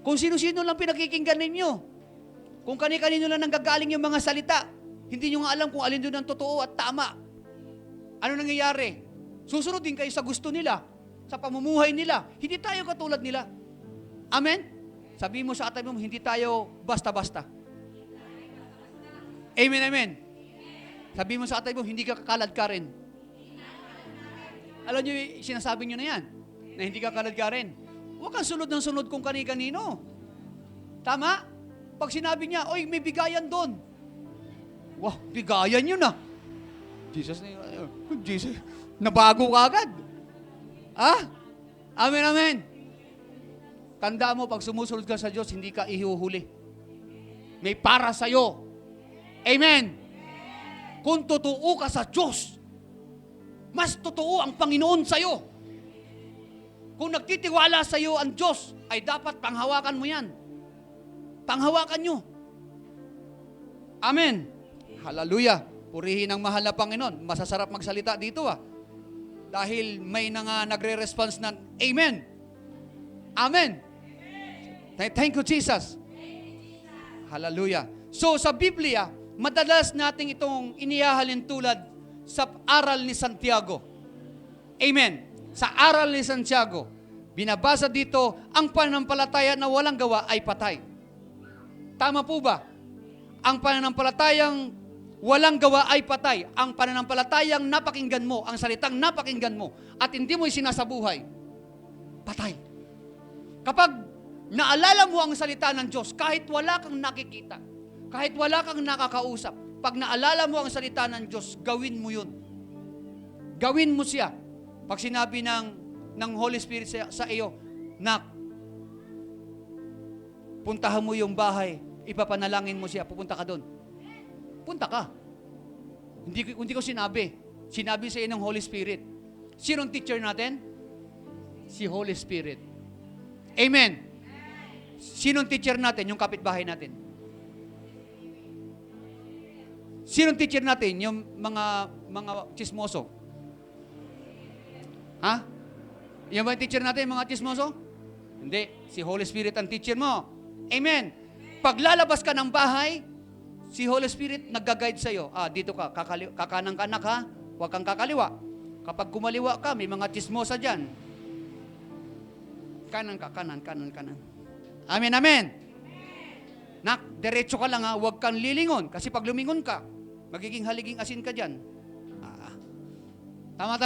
Kung sino-sino lang pinakikinggan ninyo. Kung kani-kanino lang nanggagaling yung mga salita, hindi nyo nga alam kung alin doon ang totoo at tama. Ano nangyayari? Susunod din kayo sa gusto nila, sa pamumuhay nila. Hindi tayo katulad nila. Amen? Sabi mo sa katabi mo, hindi tayo basta-basta. Amen, amen. Sabi mo sa katabi mo, hindi ka kakalad ka rin. Alam nyo, sinasabi nyo na yan, na hindi ka kalad ka rin. Huwag kang sunod ng sunod kung kani-kanino. Tama? Pag sinabi niya, oy, may bigayan doon. Wah, bigayan yun ah. Jesus, nabago ka agad. Ah? Amen, amen. Tanda mo, pag sumusunod ka sa Diyos, hindi ka ihuhuli. May para sa'yo. Amen. Kung totoo ka sa Diyos, mas totoo ang Panginoon sa'yo. Kung nagtitiwala sa'yo ang Diyos, ay dapat panghawakan mo yan. Panghawakan nyo. Amen. Hallelujah. Purihin ang mahal na Panginoon. Masasarap magsalita dito ah. Dahil may na nga nagre-response ng Amen. Amen. Thank you, Jesus. Hallelujah. So sa Biblia, madalas natin itong inihahalin tulad sa aral ni Santiago. Amen. Sa aral ni Santiago, binabasa dito, ang pananampalataya na walang gawa ay patay. Tama po ba? Ang pananampalatayang walang gawa ay patay. Ang pananampalatayang napakinggan mo, ang salitang napakinggan mo, at hindi mo sinasabuhay, patay. Kapag naalala mo ang salita ng Diyos, kahit wala kang nakikita, kahit wala kang nakakausap, pag naalala mo ang salita ng Diyos, gawin mo yun. Gawin mo siya. Pag sinabi ng Holy Spirit sa iyo, nak, puntahan mo yung bahay, ipapanalangin mo siya, pupunta ka doon. Punta ka. Hindi ko sinabi. Sinabi sa iyo ng Holy Spirit. Sinong teacher natin? Si Holy Spirit. Amen. Sinong teacher natin? Yung kapitbahay natin. Sinong teacher natin? Yung mga chismoso. Ha? Yan ba yung teacher natin, mga chismoso? Hindi. Si Holy Spirit ang teacher mo. Amen. Pag lalabas ka ng bahay, si Holy Spirit nag-guide sa'yo. Dito ka, kakanan ka anak ha, huwag kang kakaliwa. Kapag kumaliwa ka, may mga chismosa dyan. Kanan ka, kanan. Amen, amen. Nak, diretso ka lang ha, huwag kang lilingon. Kasi pag lumingon ka, magiging haliging asin ka dyan. Tama.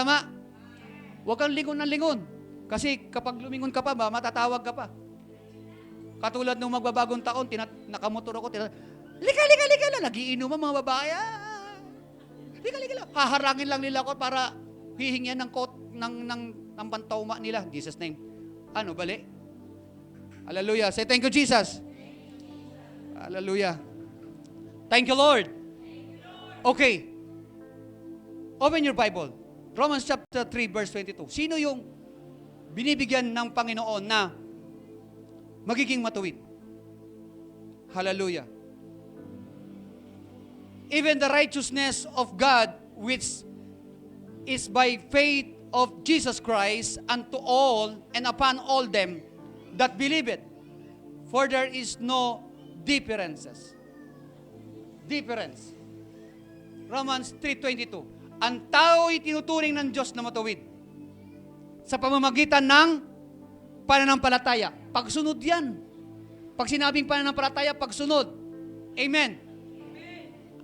Huwag kang lingon ng lingon. Kasi kapag lumingon ka pa ba, matatawag ka pa. Katulad nung magbabagong taon, nakamotor ako, lika lang, nagiinom ang mga babae. Lika lang. Haharangin lang nila ako para hihingyan ng pantawma nila. Jesus name. Ano, bali? Hallelujah. Say thank you, Jesus. Hallelujah. Thank you, Lord. Okay. Open your Bible. Romans chapter 3, verse 22. Sino yung binibigyan ng Panginoon na magiging matuwid? Hallelujah. Even the righteousness of God, which is by faith of Jesus Christ, unto all and upon all them that believe it. For there is no difference. Romans 3:22. Ang tao'y tinuturing ng Diyos na matuwid sa pamamagitan ng pananampalataya. Pagsunod yan. Pag sinabing pananampalataya, pagsunod. Amen.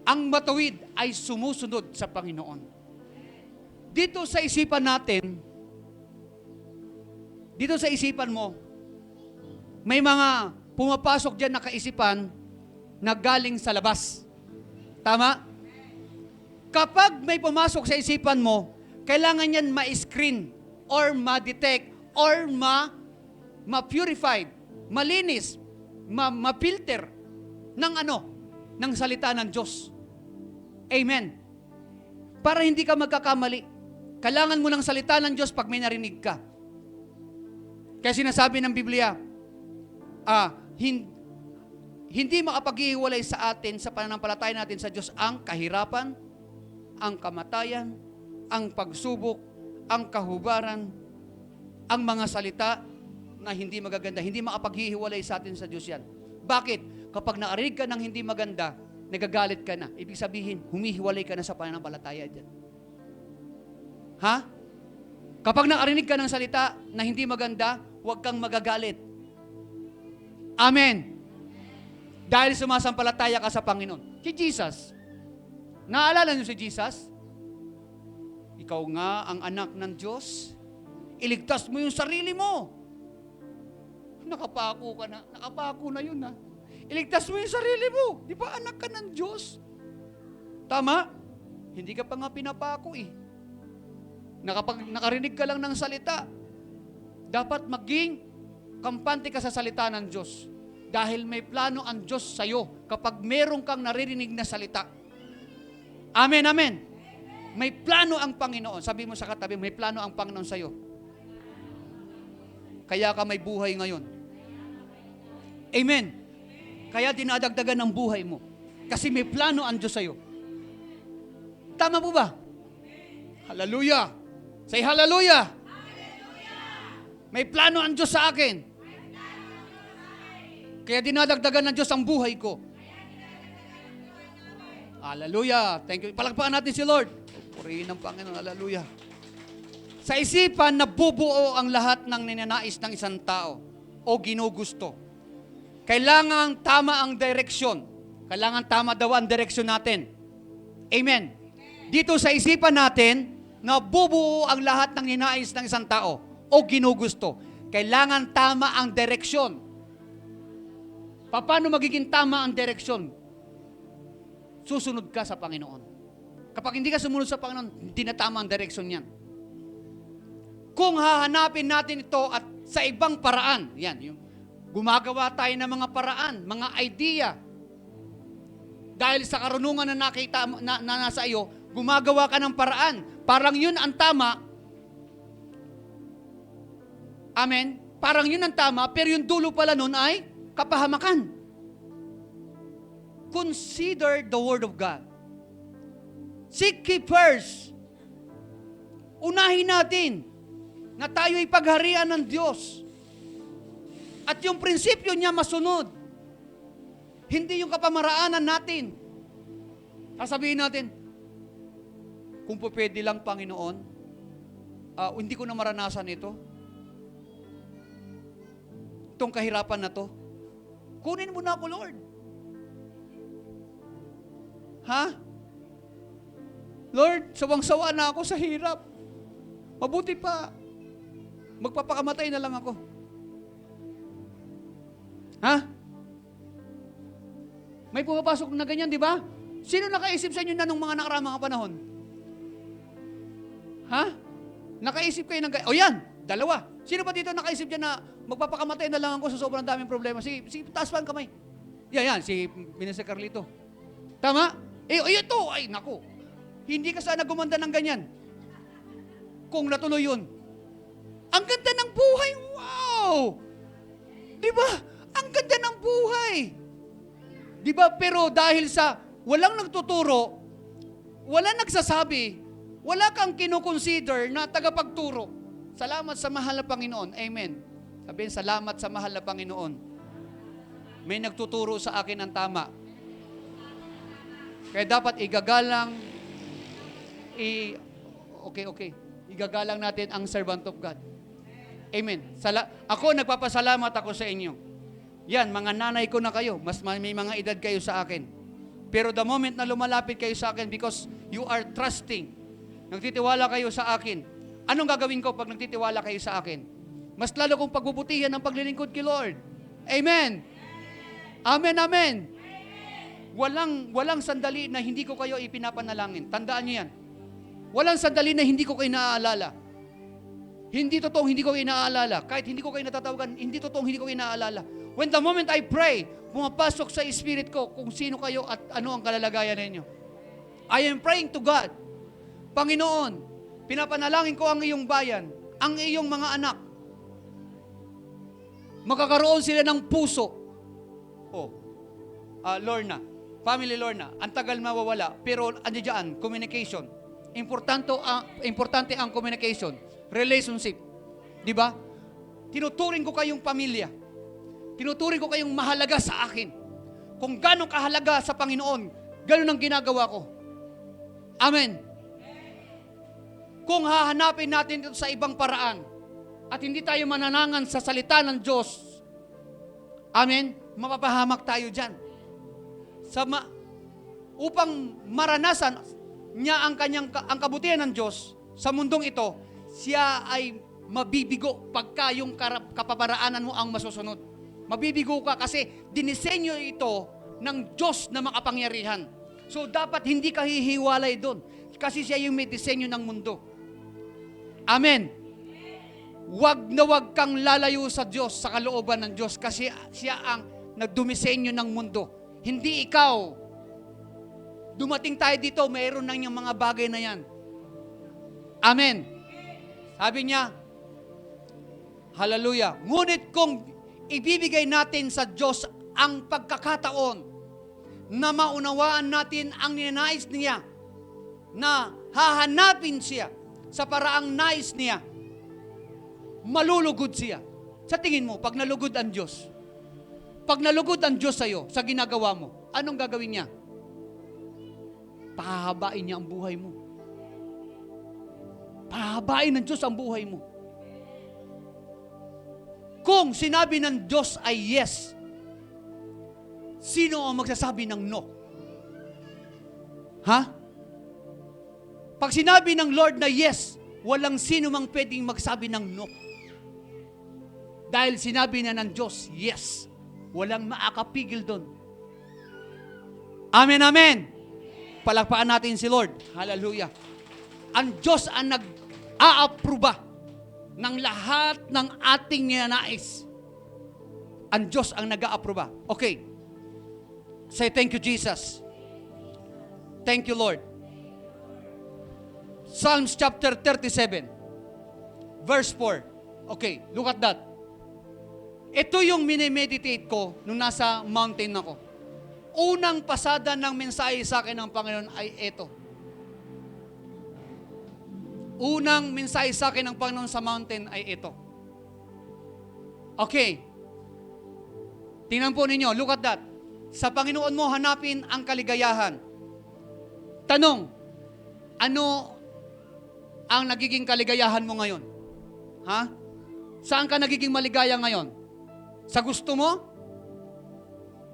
Ang matuwid ay sumusunod sa Panginoon. Dito sa isipan natin, dito sa isipan mo, may mga pumapasok dyan na kaisipan na galing sa labas. Tama? Kapag may pumasok sa isipan mo, kailangan yan ma-screen or ma-detect or ma-purified, malinis, ma-filter ng salita ng Diyos. Amen. Para hindi ka magkakamali. Kailangan mo ng salita ng Diyos pag may narinig ka. Kaya sinasabi ng Biblia, hindi makapaghihiwalay sa atin, sa pananampalataya natin sa Diyos, ang kahirapan, ang kamatayan, ang pagsubok, ang kahubaran, ang mga salita na hindi magaganda. Hindi makapaghihiwalay sa atin sa Diyos yan. Bakit? Kapag narinig ka ng hindi maganda, nagagalit ka na. Ibig sabihin, humihiwalay ka na sa pananampalataya dyan. Ha? Kapag nakarinig ka ng salita na hindi maganda, huwag kang magagalit. Amen. Dahil sumasampalataya ka sa Panginoon. Si Jesus. Naalala niyo si Jesus? Ikaw nga ang anak ng Diyos. Iligtas mo yung sarili mo. Nakapako ka na. Nakapako na yun ha. Iligtas mo yung sarili mo. Di ba anak ka ng Diyos? Tama? Hindi ka pa nga pinapako eh. Nakarinig ka lang ng salita. Dapat maging kampante ka sa salita ng Diyos. Dahil may plano ang Diyos sa'yo kapag meron kang naririnig na salita. Amen, amen. May plano ang Panginoon. Sabi mo sa katabi, may plano ang Panginoon sa'yo. Kaya ka may buhay ngayon. Amen. Kaya dinadagdagan ng buhay mo. Kasi may plano ang Diyos sa'yo. Tama po ba? Hallelujah. Say hallelujah. May plano ang Diyos sa akin. Kaya dinadagdagan ng Diyos ang buhay ko. Hallelujah. Thank you. Palagpakan natin si Lord. Purihin ng Panginoon. Hallelujah. Sa isipan, nabubuo ang lahat ng ninanais ng isang tao o ginugusto. Kailangan tama ang direksyon. Kailangan tama daw ang direksyon natin. Amen. Dito sa isipan natin, nabubuo ang lahat ng ninanais ng isang tao o ginugusto. Kailangan tama ang direksyon. Paano magiging tama ang direksyon? Susunod ka sa Panginoon. Kapag hindi ka sumunod sa Panginoon, hindi na tama ang direksyon yan. Kung hahanapin natin ito at sa ibang paraan, yan, yung gumagawa tayo ng mga paraan, mga idea. Dahil sa karunungan na nakita na nasa iyo, gumagawa ka ng paraan. Parang yun ang tama. Amen? Parang yun ang tama, pero yung dulo pala nun ay kapahamakan. Consider the Word of God. Seek ye first. Unahin natin na tayo'y pagharian ng Diyos. At yung prinsipyo niya masunod. Hindi yung kapamaraanan natin. Sasabihin natin, kung po pwede lang, Panginoon, hindi ko na maranasan ito. Itong kahirapan na to. Kunin mo na ako, Lord. Ha? Lord, sawang-sawa na ako sa hirap. Mabuti pa. Magpapakamatay na lang ako. Ha? May pumapasok na ganyan, di ba? Sino nakaisip sa inyo na nung mga nakaraang mga panahon? Ha? Nakaisip kayo ng ganyan? O yan, dalawa. Sino ba dito nakaisip dyan na magpapakamatay na lang ako sa sobrang daming problema? Taas pa ang kamay. Yan, si Minister Carlito. Tama? Ito, ay, naku. Hindi ka sana gumanda ng ganyan. Kung natuloy yun. Ang ganda ng buhay. Wow! Di ba? Ang ganda ng buhay. Di ba? Pero dahil sa walang nagtuturo, walang nagsasabi, wala kang kinukonsider na tagapagturo. Salamat sa mahal na Panginoon. Amen. Sabihin, salamat sa mahal na Panginoon. May nagtuturo sa akin ng tama. Kaya dapat igagalang, okay. Igagalang natin ang servant of God. Amen. Ako, nagpapasalamat ako sa inyo. Yan, mga nanay ko na kayo. Mas may mga edad kayo sa akin. Pero the moment na lumalapit kayo sa akin because you are trusting, nagtitiwala kayo sa akin, anong gagawin ko pag nagtitiwala kayo sa akin? Mas lalo kong pagbubutihan ang paglilingkod kay Lord. Amen. Amen, amen. Walang sandali na hindi ko kayo ipinapanalangin. Tandaan niyo yan. Walang sandali na hindi ko kayo naaalala. Hindi totoong hindi ko kayo naaalala. Kahit hindi ko kayo natatawagan, hindi totoong hindi ko kayo naaalala. When the moment I pray, pumapasok sa spirit ko kung sino kayo at ano ang kalalagayan ninyo. I am praying to God. Panginoon, pinapanalangin ko ang iyong bayan, ang iyong mga anak. Magkakaroon sila ng puso. Lorna, family Lorna, ang tagal mawawala, pero ano dyan, communication. Importante ang communication, relationship. Di ba? Tinuturing ko kayong pamilya. Tinuturing ko kayong mahalaga sa akin. Kung gano'ng kahalaga sa Panginoon, gano'n ang ginagawa ko. Amen. Kung hahanapin natin ito sa ibang paraan, at hindi tayo mananangan sa salita ng Diyos, amen, mapapahamak tayo dyan. Upang maranasan niya ang kabutihan ng Diyos sa mundong ito, siya ay mabibigo pagka yung kapaparaanan mo ang masusunod. Mabibigo ka kasi dinisenyo ito ng Diyos na makapangyarihan. So dapat hindi ka hihiwalay doon kasi siya yung may disenyo ng mundo. Amen. Wag na wag kang lalayo sa Diyos, sa kalooban ng Diyos kasi siya ang nagdumisenyo ng mundo. Hindi ikaw. Dumating tayo dito, mayroon nang yung mga bagay na yan. Amen. Sabi niya, hallelujah. Ngunit kung ibibigay natin sa Diyos ang pagkakataon na maunawaan natin ang ninanais niya, na hahanapin siya sa paraang nais niya, malulugod siya. Sa tingin mo, pag nalugod ang Diyos sa'yo, sa ginagawa mo, anong gagawin niya? Pahahabain niya ang buhay mo. Pahahabain ng Diyos ang buhay mo. Kung sinabi ng Diyos ay yes, sino ang magsasabi ng no? Ha? Pag sinabi ng Lord na yes, walang sino mang pwedeng magsabi ng no. Dahil sinabi na ng Diyos, yes. Walang maakapigil doon. Amen, amen. Palakpakan natin si Lord. Hallelujah. Ang Diyos ang nag-aaproba ng lahat ng ating ninanais. Ang Diyos ang nag-aaproba. Okay. Say thank you, Jesus. Thank you, Lord. Psalms chapter 37, verse 4. Okay, look at that. Ito yung minimeditate ko nung nasa mountain ako. Unang pasada ng mensahe sa akin ng Panginoon ay ito. Unang mensahe sa akin ng Panginoon sa mountain ay ito. Okay. Tingnan po ninyo, look at that. Sa Panginoon mo hanapin ang kaligayahan. Tanong, ano ang nagiging kaligayahan mo ngayon? Ha? Saan ka nagiging maligaya ngayon? Sa gusto mo?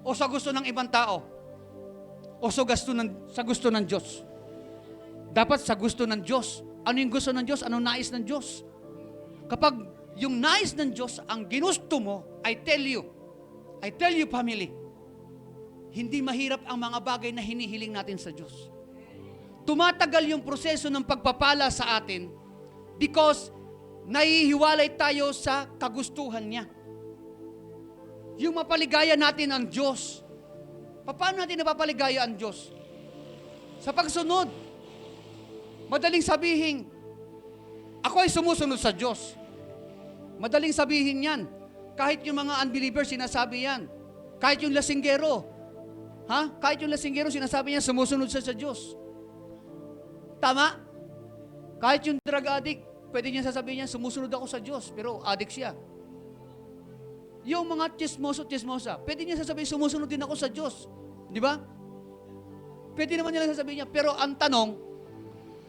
O sa gusto ng ibang tao? O sa gusto ng Diyos? Dapat sa gusto ng Diyos. Ano yung gusto ng Diyos? Ano nais ng Diyos? Kapag yung nais ng Diyos ang ginusto mo, I tell you family, hindi mahirap ang mga bagay na hinihiling natin sa Diyos. Tumatagal yung proseso ng pagpapala sa atin because nahihiwalay tayo sa kagustuhan niya. Yung mapaligaya natin ang Diyos. Paano natin napapaligaya ang Diyos? Sa pagsunod. Madaling sabihin, ako ay sumusunod sa Diyos. Madaling sabihin yan. Kahit yung mga unbelievers, sinasabi yan. Kahit yung lasinggero. Kahit yung lasinggero, sinasabi niya, sumusunod siya sa Diyos. Tama? Kahit yung drug addict, pwede niya sasabihin niya, sumusunod ako sa Diyos, pero addict siya. Yung mga chismosa, pwede niya sasabihin, sumusunod din ako sa Diyos. Di ba? Pwede naman nila sasabihin niya, pero ang tanong,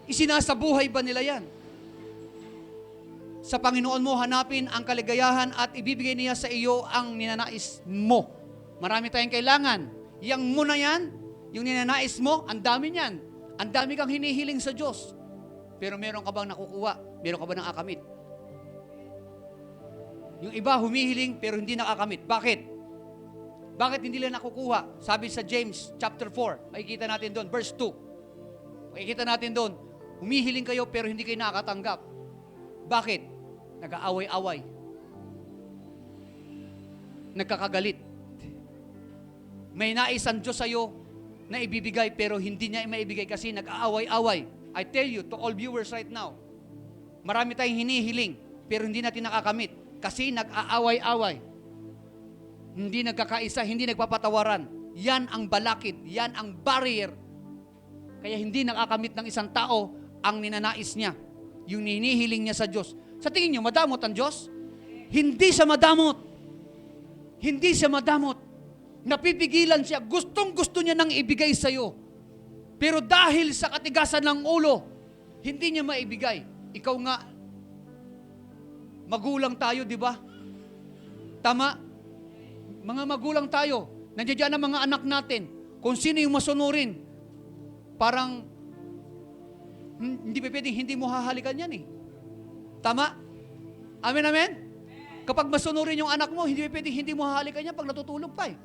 isinasabuhay ba nila yan? Sa Panginoon mo, hanapin ang kaligayahan at ibibigay niya sa iyo ang ninanais mo. Marami tayong kailangan. Yang mo na yan, yung ninanais mo, ang dami niyan. Ang dami kang hinihiling sa Diyos. Pero meron ka bang nakukuha? Meron ka ba ng akamit? Yung iba humihiling pero hindi nakakamit. Bakit? Bakit hindi nila nakukuha? Sabi sa James chapter 4, makikita natin doon, verse 2. Makikita natin doon, humihiling kayo pero hindi kayo nakakatanggap. Bakit? Nag-aaway-away. Nagkakagalit. May nais ang Diyos sa'yo na ibibigay pero hindi niya maibigay kasi nag-aaway-away. I tell you, to all viewers right now, marami tayong hinihiling pero hindi natin nakakamit kasi nag-aaway-away. hindi nagkakaisa, hindi nagpapatawaran. Yan ang balakid, yan ang barrier. Kaya hindi nakakamit ng isang tao ang ninanais niya, yung hinihiling niya sa Diyos. Sa tingin niyo, madamot ang Diyos? Hindi siya madamot. Hindi siya madamot. Napipigilan siya. Gustong-gusto niya nang ibigay sa iyo. Pero dahil sa katigasan ng ulo, hindi niya maibigay. Ikaw nga, magulang tayo, di ba? Tama? Mga magulang tayo, nandiyan ang mga anak natin. Kung sino yung masunurin, parang hindi pwedeng hindi mo hahalikan yan eh. Tama? Amen, amen? Kapag masunurin yung anak mo, hindi pwedeng hindi mo hahalikan yan pag natutulog pa eh.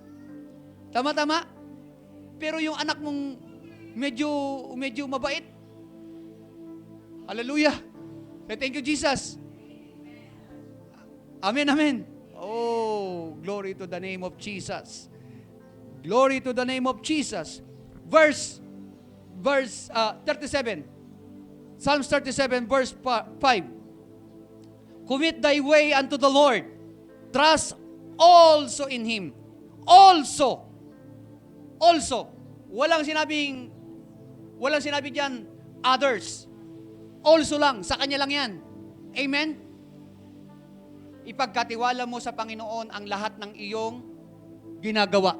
Tama, tama? Pero yung anak mong medyo mabait. Hallelujah. Thank you, Jesus. Amen, amen. Oh, glory to the name of Jesus. Glory to the name of Jesus. Verse 37. Psalms 37, verse 5. Commit thy way unto the Lord. Trust also in Him. Also. Walang sinabi diyan, others. Also lang, sa Kanya lang yan. Amen? Ipagkatiwala mo sa Panginoon ang lahat ng iyong ginagawa.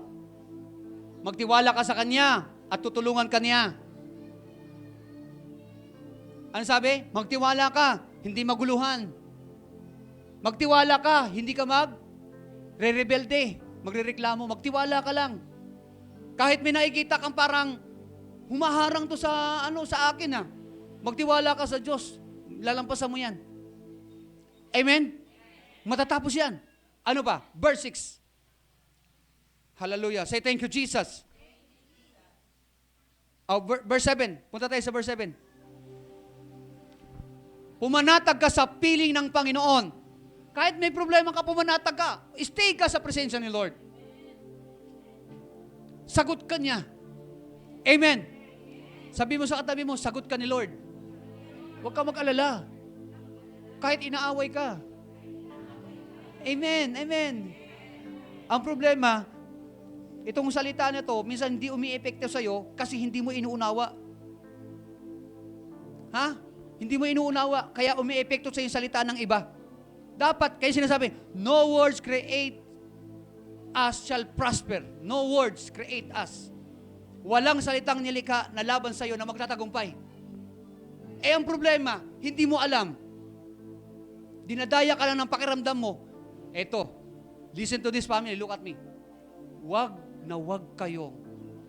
Magtiwala ka sa Kanya at tutulungan ka niya. Ano sabi? Magtiwala ka, hindi maguluhan. Magtiwala ka, hindi ka magre-rebelde, magrereklamo. Magtiwala ka lang. Kahit may nakikita kang parang humaharang to sa akin. Magtiwala ka sa Diyos. Lalampasan mo yan. Amen? Matatapos yan. Ano pa? Verse 6. Hallelujah. Say thank you, Jesus. Verse 7. Punta tayo sa verse 7. Pumanatag ka sa piling ng Panginoon. Kahit may problema ka, pumanatag ka. Stay ka sa presensya ni Lord. Sagot ka niya. Amen. Sabi mo sa katabi mo, sagot ka ni Lord. Huwag ka mag-alala. Kahit inaaway ka. Amen, amen. Ang problema, itong salita na to, minsan hindi umi-epekto sa'yo kasi hindi mo inuunawa. Ha? Hindi mo inuunawa, kaya umi-epekto sa'yo yung salita ng iba. Dapat, kaya sinasabi, no words create us shall prosper. No words create us. Walang salitang nilikha na laban sa'yo na magtatagumpay. Ang problema, hindi mo alam. Dinadaya ka lang ng pakiramdam mo. Eto, listen to this family, look at me. Wag na wag kayong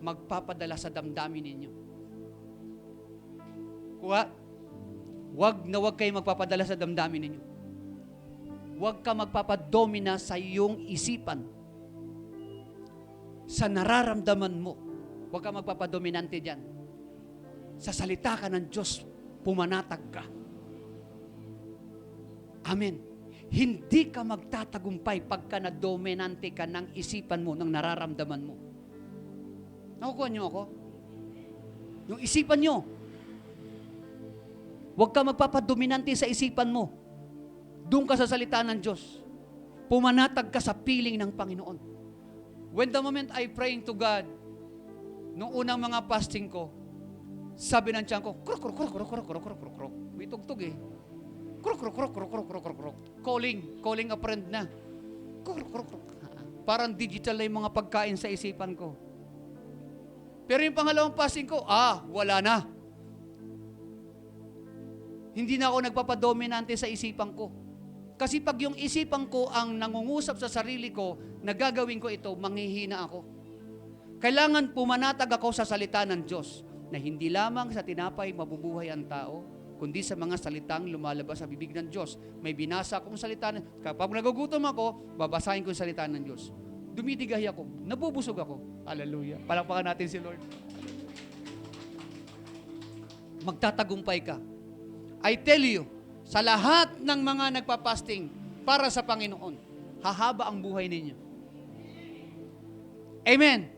magpapadala sa damdamin ninyo. Kuha? Wag na wag kayong magpapadala sa damdamin ninyo. Wag ka magpapadomina sa iyong isipan. Sa nararamdaman mo. Wag ka magpapadominante dyan. Sa salita ka ng Diyos, pumanatag ka. Amen. Hindi ka magtatagumpay pagka na-dominante ka ng isipan mo, ng nararamdaman mo. Nakukuha niyo ako? Yung isipan niyo. Huwag ka magpapadominante sa isipan mo. Doon ka sa salita ng Diyos. Pumanatag ka sa piling ng Panginoon. When the moment I praying to God, nung unang mga fasting ko, sabi ng tiyan ko, krok, krok, krok, krok, krok, krok, krok, krok, krok. May tugtog eh. Krok, krok, krok, krok, krok, krok, krok, krok. Calling a friend na. Krok, krok, krok. Parang digital na yung mga pagkain sa isipan ko. Pero yung pangalawang fasting ko, wala na. Hindi na ako nagpapadominante sa isipan ko. Kasi pag yung isipan ko ang nangungusap sa sarili ko, na gagawin ko ito, manghihina ako. Kailangan pumanatag ako sa salita ng Diyos, na hindi lamang sa tinapay mabubuhay ang tao, kundi sa mga salitang lumalabas sa bibig ng Diyos. May binasa akong salita. Kapag nagugutom ako, babasahin ko yung salita ng Diyos. Dumidigahi ako. Nabubusog ako. Hallelujah. Palakpakan natin si Lord. Magtatagumpay ka. I tell you, sa lahat ng mga nagpapasting para sa Panginoon, hahaba ang buhay ninyo. Amen.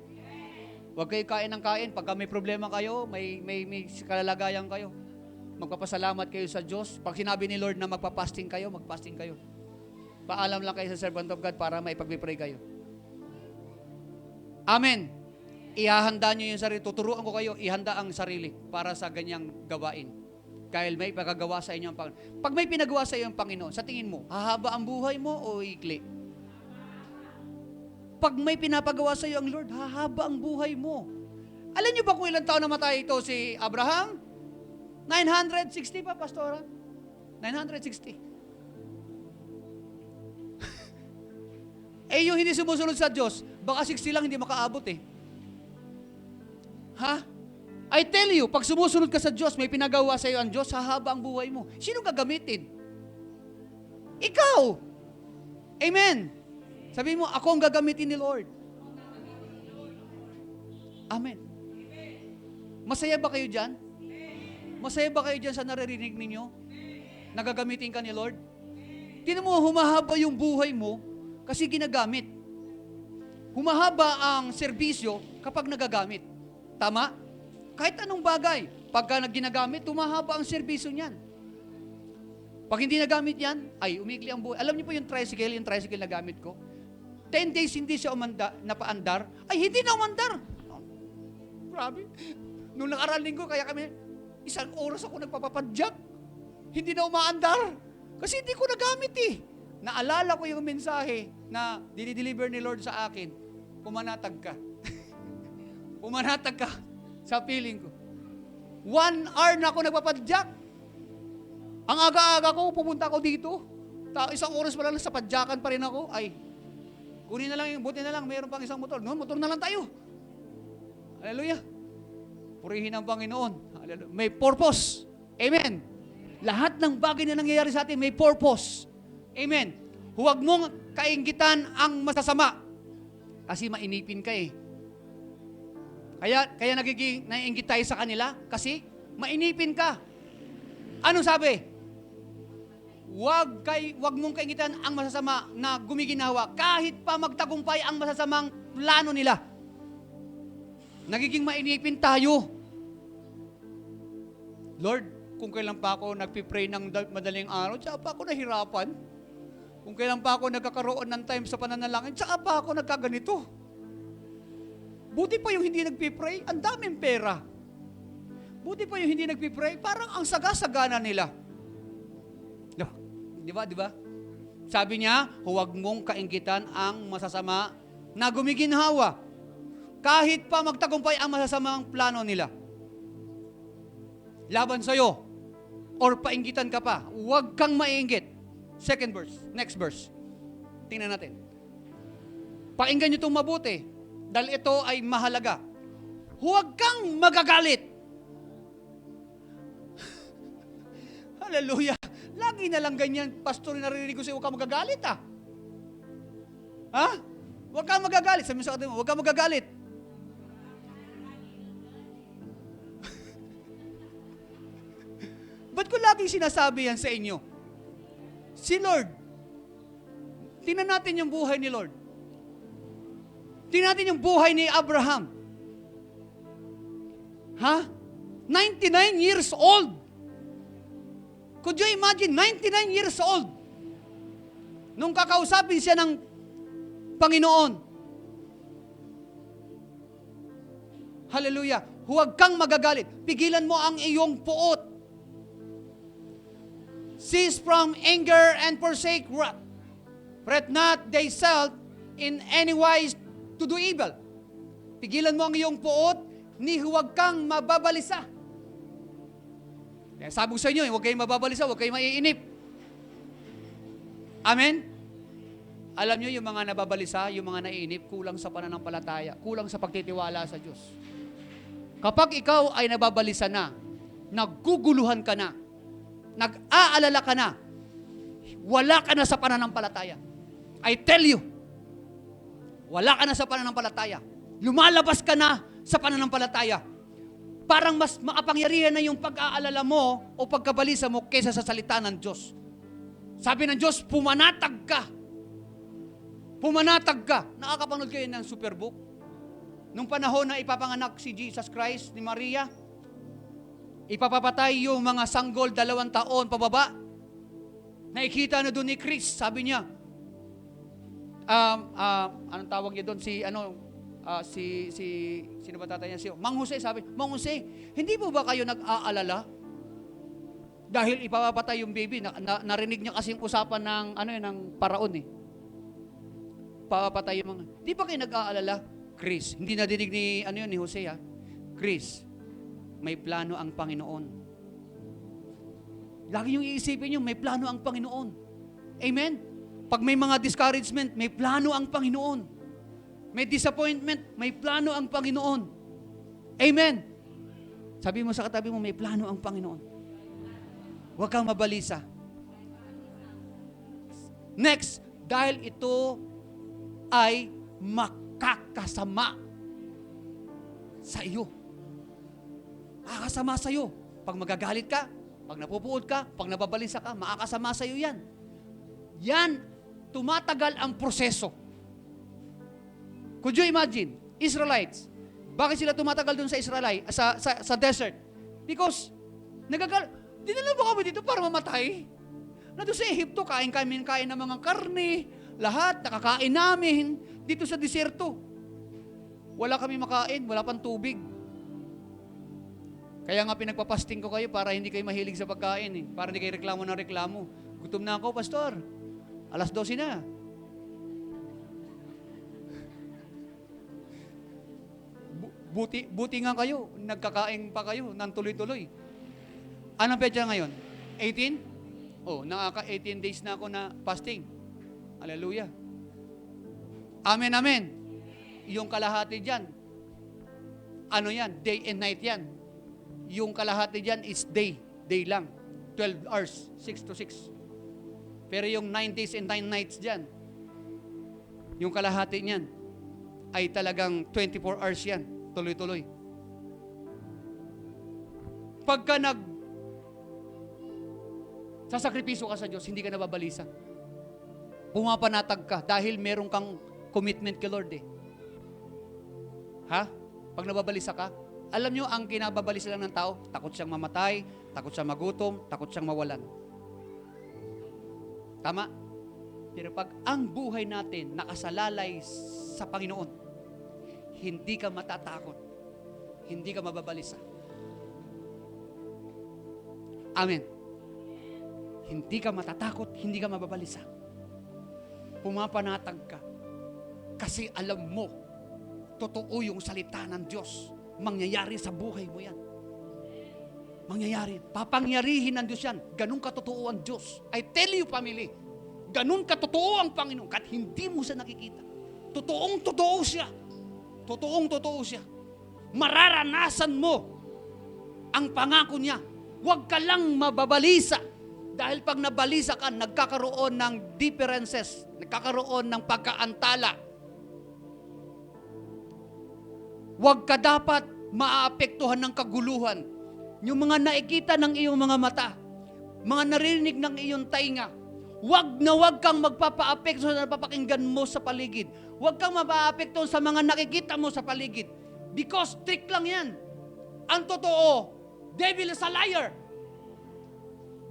Huwag kayo kain ng kain. Pagka may problema kayo, may kalalagayan kayo, magpapasalamat kayo sa Diyos. Pag sinabi ni Lord na magpapasting kayo, magpasting kayo. Paalam lang kayo sa servant of God para maipag-pray kayo. Amen. Ihahanda nyo yung sarili. Tuturuan ko kayo, ihanda ang sarili para sa ganyang gawain. Dahil may pagkagawa sa inyo ang Panginoon. Pag may pinagawa sa iyo ang Panginoon, sa tingin mo, hahaba ang buhay mo o ikli? Pag may pinapagawa sa iyo ang Lord, hahaba ang buhay mo. Alam niyo ba kung ilang taon namatay ito si Abraham? 960 pa, Pastora? 960. Yung hindi sumusunod sa Diyos, baka 60 lang hindi makaabot eh. Ha? I tell you, pag sumusunod ka sa Diyos, may pinagawa sa iyo ang Diyos, hahaba ang buhay mo. Sino gagamitin? Ikaw! Amen! Sabihin mo, ako ang gagamitin ni Lord. Amen. Masaya ba kayo dyan? Masaya ba kayo dyan sa naririnig ninyo? Nagagamitin ka ni Lord? Tingnan mo, humahaba yung buhay mo kasi ginagamit. Humahaba ang serbisyo kapag nagagamit. Tama? Kahit anong bagay, pagka ginagamit, humahaba ang serbisyo niyan. Pag hindi nagamit yan, ay umikli ang buhay. Alam niyo po yung tricycle na gamit ko? 10 days hindi siya napaandar, ay hindi na umandar. Oh, grabe. Nung nakaraan linggo, kaya kami, 1 oras ako nagpapapadyak. Hindi na umaandar. Kasi hindi ko nagamit eh. Naalala ko yung mensahe na dinideliver ni Lord sa akin, pumanatag ka. Pumanatag ka sa feeling ko. 1 hour na ako nagpapadyak. Ang aga-aga ko, pupunta ako dito. 1 oras pa lang sa padyakan pa rin ako. Ay, kunin na lang, buti na lang, mayroon pang isang motor. No, motor na lang tayo. Hallelujah. Purihin ang Panginoon. Hallelujah. May purpose. Amen. Lahat ng bagay na nangyayari sa atin, may purpose. Amen. Huwag mong kainggitan ang masasama. Kasi mainipin ka eh. Kaya nagiging naiinggit tayo sa kanila kasi mainipin ka. Ano sabi? Huwag mong kaingitan ang masasama na gumiginawa kahit pa magtagumpay ang masasamang plano nila. Nagiging mainipin tayo. Lord, kung kailan pa ako nagpipray ng madaling araw, tsaka pa ako nahirapan. Kung kailan pa ako nagkakaroon ng time sa pananalangin, tsaka pa ako nagkaganito. Buti pa yung hindi nagpipray, ang daming pera. Buti pa yung hindi nagpipray, parang ang sagasagana nila. Di ba? Sabi niya, huwag mong kainggitan ang masasama na gumiginhawa. Kahit pa magtagumpay ang masasamang plano nila. Laban sa'yo, or painggitan ka pa, huwag kang maiinggit. Second verse, next verse. Tingnan natin. Pakinggan nyo itong mabuti, dahil ito ay mahalaga. Huwag kang magagalit. Hallelujah. Lagi na lang ganyan, pastor, narinig ko sa'yo, huwag kang magagalit ah. Ha? Huwag kang magagalit. Sabi mo sa atin mo, huwag kang magagalit. Ba't ko laging sinasabi yan sa inyo? Si Lord, tingnan natin yung buhay ni Lord. Tingnan natin yung buhay ni Abraham. Ha? 99 years old. Could you imagine? 99 years old. Nung kakausapin siya ng Panginoon. Hallelujah. Huwag kang magagalit. Pigilan mo ang iyong puot. Cease from anger and forsake wrath. Fret not thyself in any wise to do evil. Pigilan mo ang iyong puot, ni huwag kang mababalisa. Sabi ko sa inyo, huwag kayong mababalisa, huwag kayong maiinip. Amen? Alam nyo, yung mga nababalisa, yung mga naiinip, kulang sa pananampalataya, kulang sa pagtitiwala sa Diyos. Kapag ikaw ay nababalisa na, naguguluhan ka na, nag-aalala ka na, wala ka na sa pananampalataya. I tell you, wala ka na sa pananampalataya. Lumalabas ka na sa pananampalataya. Parang mas makapangyarihan na yung pag-aalala mo o pagkabalisa mo kaysa sa salita ng Diyos. Sabi ng Diyos, pumanatag ka. Pumanatag ka. Nakakapanood kayo ng Superbook? Nung panahon na ipapanganak si Jesus Christ ni Maria, ipapapatay yung mga sanggol 2 taon pababa. Nakikita na doon ni Chris, sabi niya, anong tawag niya doon? sino ba tatay niya? Mang Jose, sabi, Mang Jose, hindi po ba kayo nag-aalala? Dahil ipapatay yung baby, narinig niya kasi yung usapan ng paraon eh. Papatay yung mga, di ba kayo nag-aalala? Chris, hindi nadinig ni Jose ha? Chris, may plano ang Panginoon. Lagi yung iisipin nyo, may plano ang Panginoon. Amen? Pag may mga discouragement, may plano ang Panginoon. May disappointment, may plano ang Panginoon. Amen? Sabi mo sa katabi mo, may plano ang Panginoon. Huwag kang mabalisa. Next, dahil ito ay makakasama sa iyo. Makakasama sa iyo. Pag magagalit ka, pag napupuod ka, pag nababalisa ka, makakasama sa iyo yan. Yan, tumatagal ang proseso. Could you imagine, Israelites, bakit sila tumatagal dun sa sa desert? Because, dinala ba kami dito para mamatay? Na doon sa Ehipto, kain ng mga karne, lahat, nakakain namin, dito sa desierto. Wala kami makain, wala pang tubig. Kaya nga pinagpapasting ko kayo para hindi kayo mahilig sa pagkain eh. Para hindi kayo reklamo ng reklamo. Gutom na ako, pastor. 12:00 na. Buti nga kayo, nagkakain pa kayo ng tuloy-tuloy. Anong petsa ngayon? 18? Oh, nakaka-18 days na ako na fasting. Hallelujah. Amen, amen. Yung kalahati dyan, ano yan? Day and night yan. Yung kalahati dyan is day. Day lang. 12 hours. 6 to 6. Pero yung 9 days and 9 nights dyan, yung kalahati niyan, ay talagang 24 hours yan. Tuloy-tuloy. Pagka sasakripiso ka sa Diyos, hindi ka nababalisa. Pumapanatag ka dahil meron kang commitment kay Lord eh. Ha? Pag nababalisa ka, alam nyo, ang kinababalisa lang ng tao, takot siyang mamatay, takot siyang magutom, takot siyang mawalan. Tama? Pero pag ang buhay natin nakasalalay sa Panginoon, hindi ka matatakot, hindi ka mababalisa. Amen. Hindi ka matatakot, hindi ka mababalisa. Pumapanatag ka. Kasi alam mo, totoo yung salita ng Diyos. Mangyayari sa buhay mo yan. Mangyayari. Papangyarihin ng Diyos yan. Ganun katotoo ang Diyos. I tell you, family, ganun katotoo ang Panginoon. Kahit hindi mo siya nakikita. Totoong-totoo siya. Totoong-totoo siya. Mararanasan mo ang pangako niya. Huwag ka lang mababalisa. Dahil pag nabalisa ka, nagkakaroon ng differences. Nagkakaroon ng pagkaantala. Huwag ka dapat maaapektuhan ng kaguluhan. Yung mga nakikita ng iyong mga mata, mga narinig ng iyong tainga, huwag kang magpapaapekto sa napapakinggan mo sa paligid. Huwag kang mapaapekto sa mga nakikita mo sa paligid. Because trick lang yan. Ang totoo, devil is a liar.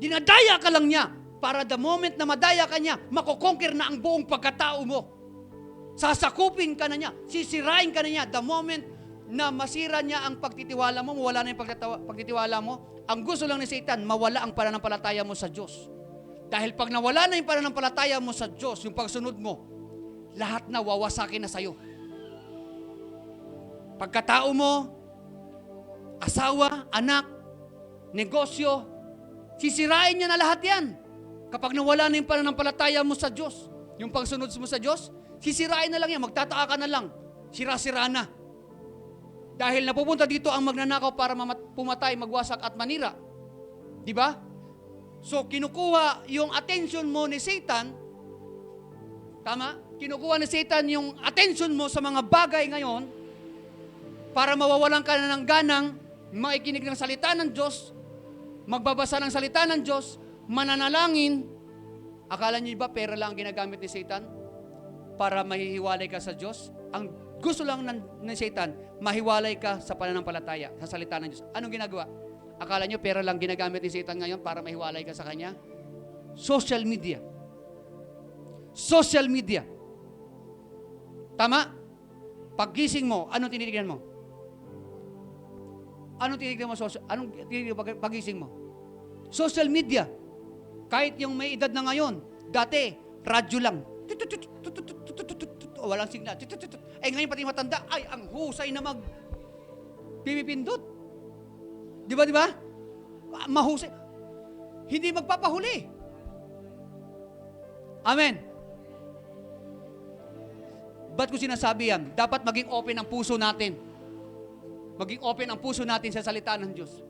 Dinadaya ka lang niya para the moment na madaya ka niya, makukonquer na ang buong pagkatao mo. Sasakupin ka na niya, sisirain ka na niya the moment na masira niya ang pagtitiwala mo, mawala na yung pagtitiwala mo. Ang gusto lang ni Satan, mawala ang pananampalataya mo sa Diyos. Dahil pag nawala na yung pananampalataya mo sa Diyos, yung pagsunod mo, lahat na wawasakin na sa'yo. Pagkatao mo, asawa, anak, negosyo, sisirain niya na lahat yan. Kapag nawala na yung pananampalataya mo sa Diyos, yung pagsunod mo sa Diyos, sisirain na lang yan, magtataka ka na lang, sira-sira na. Dahil napupunta dito ang magnanakaw para pumatay, magwasak at manira. Di ba? So, kinukuha yung attention mo ni Satan, tama? Kinukuha ni Satan yung attention mo sa mga bagay ngayon para mawawalan ka na ng ganang makikinig ng salita ng Diyos, magbabasa ng salita ng Diyos, mananalangin. Akala niyo ba pera lang ang ginagamit ni Satan para mahihiwalay ka sa Diyos? Ang gusto lang ng Satan, mahiwalay ka sa pananampalataya, sa salita ng Diyos. Anong ginagawa? Akala nyo pera lang ginagamit ni Satan ngayon para mahiwalay ka sa Kanya? Social media. Social media. Tama? Paggising mo, anong tinitignan mo? Anong tinitignan mo? Anong tinitignan mo pagising mo? Social media. Kahit yung may edad na ngayon, dati, radyo lang. Walang signal. Eh ngayon pati matanda, ay, ang husay na pipindot. Di ba? Mahusay. Hindi magpapahuli. Amen. Ba't ko sinasabi yan? Dapat maging open ang puso natin. Maging open ang puso natin sa salita ng Diyos.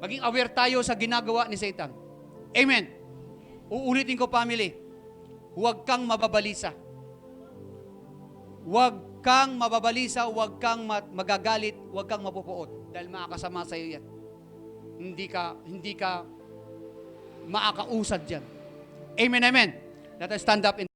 Maging aware tayo sa ginagawa ni Satan. Amen. Uulitin ko, family. Huwag kang mababalisa. Huwag kang mababalisa, huwag kang magagalit, huwag kang mapupuot. Dahil makakasama sa iyo yan. Hindi ka maakausad dyan. Amen, amen. Let us stand up in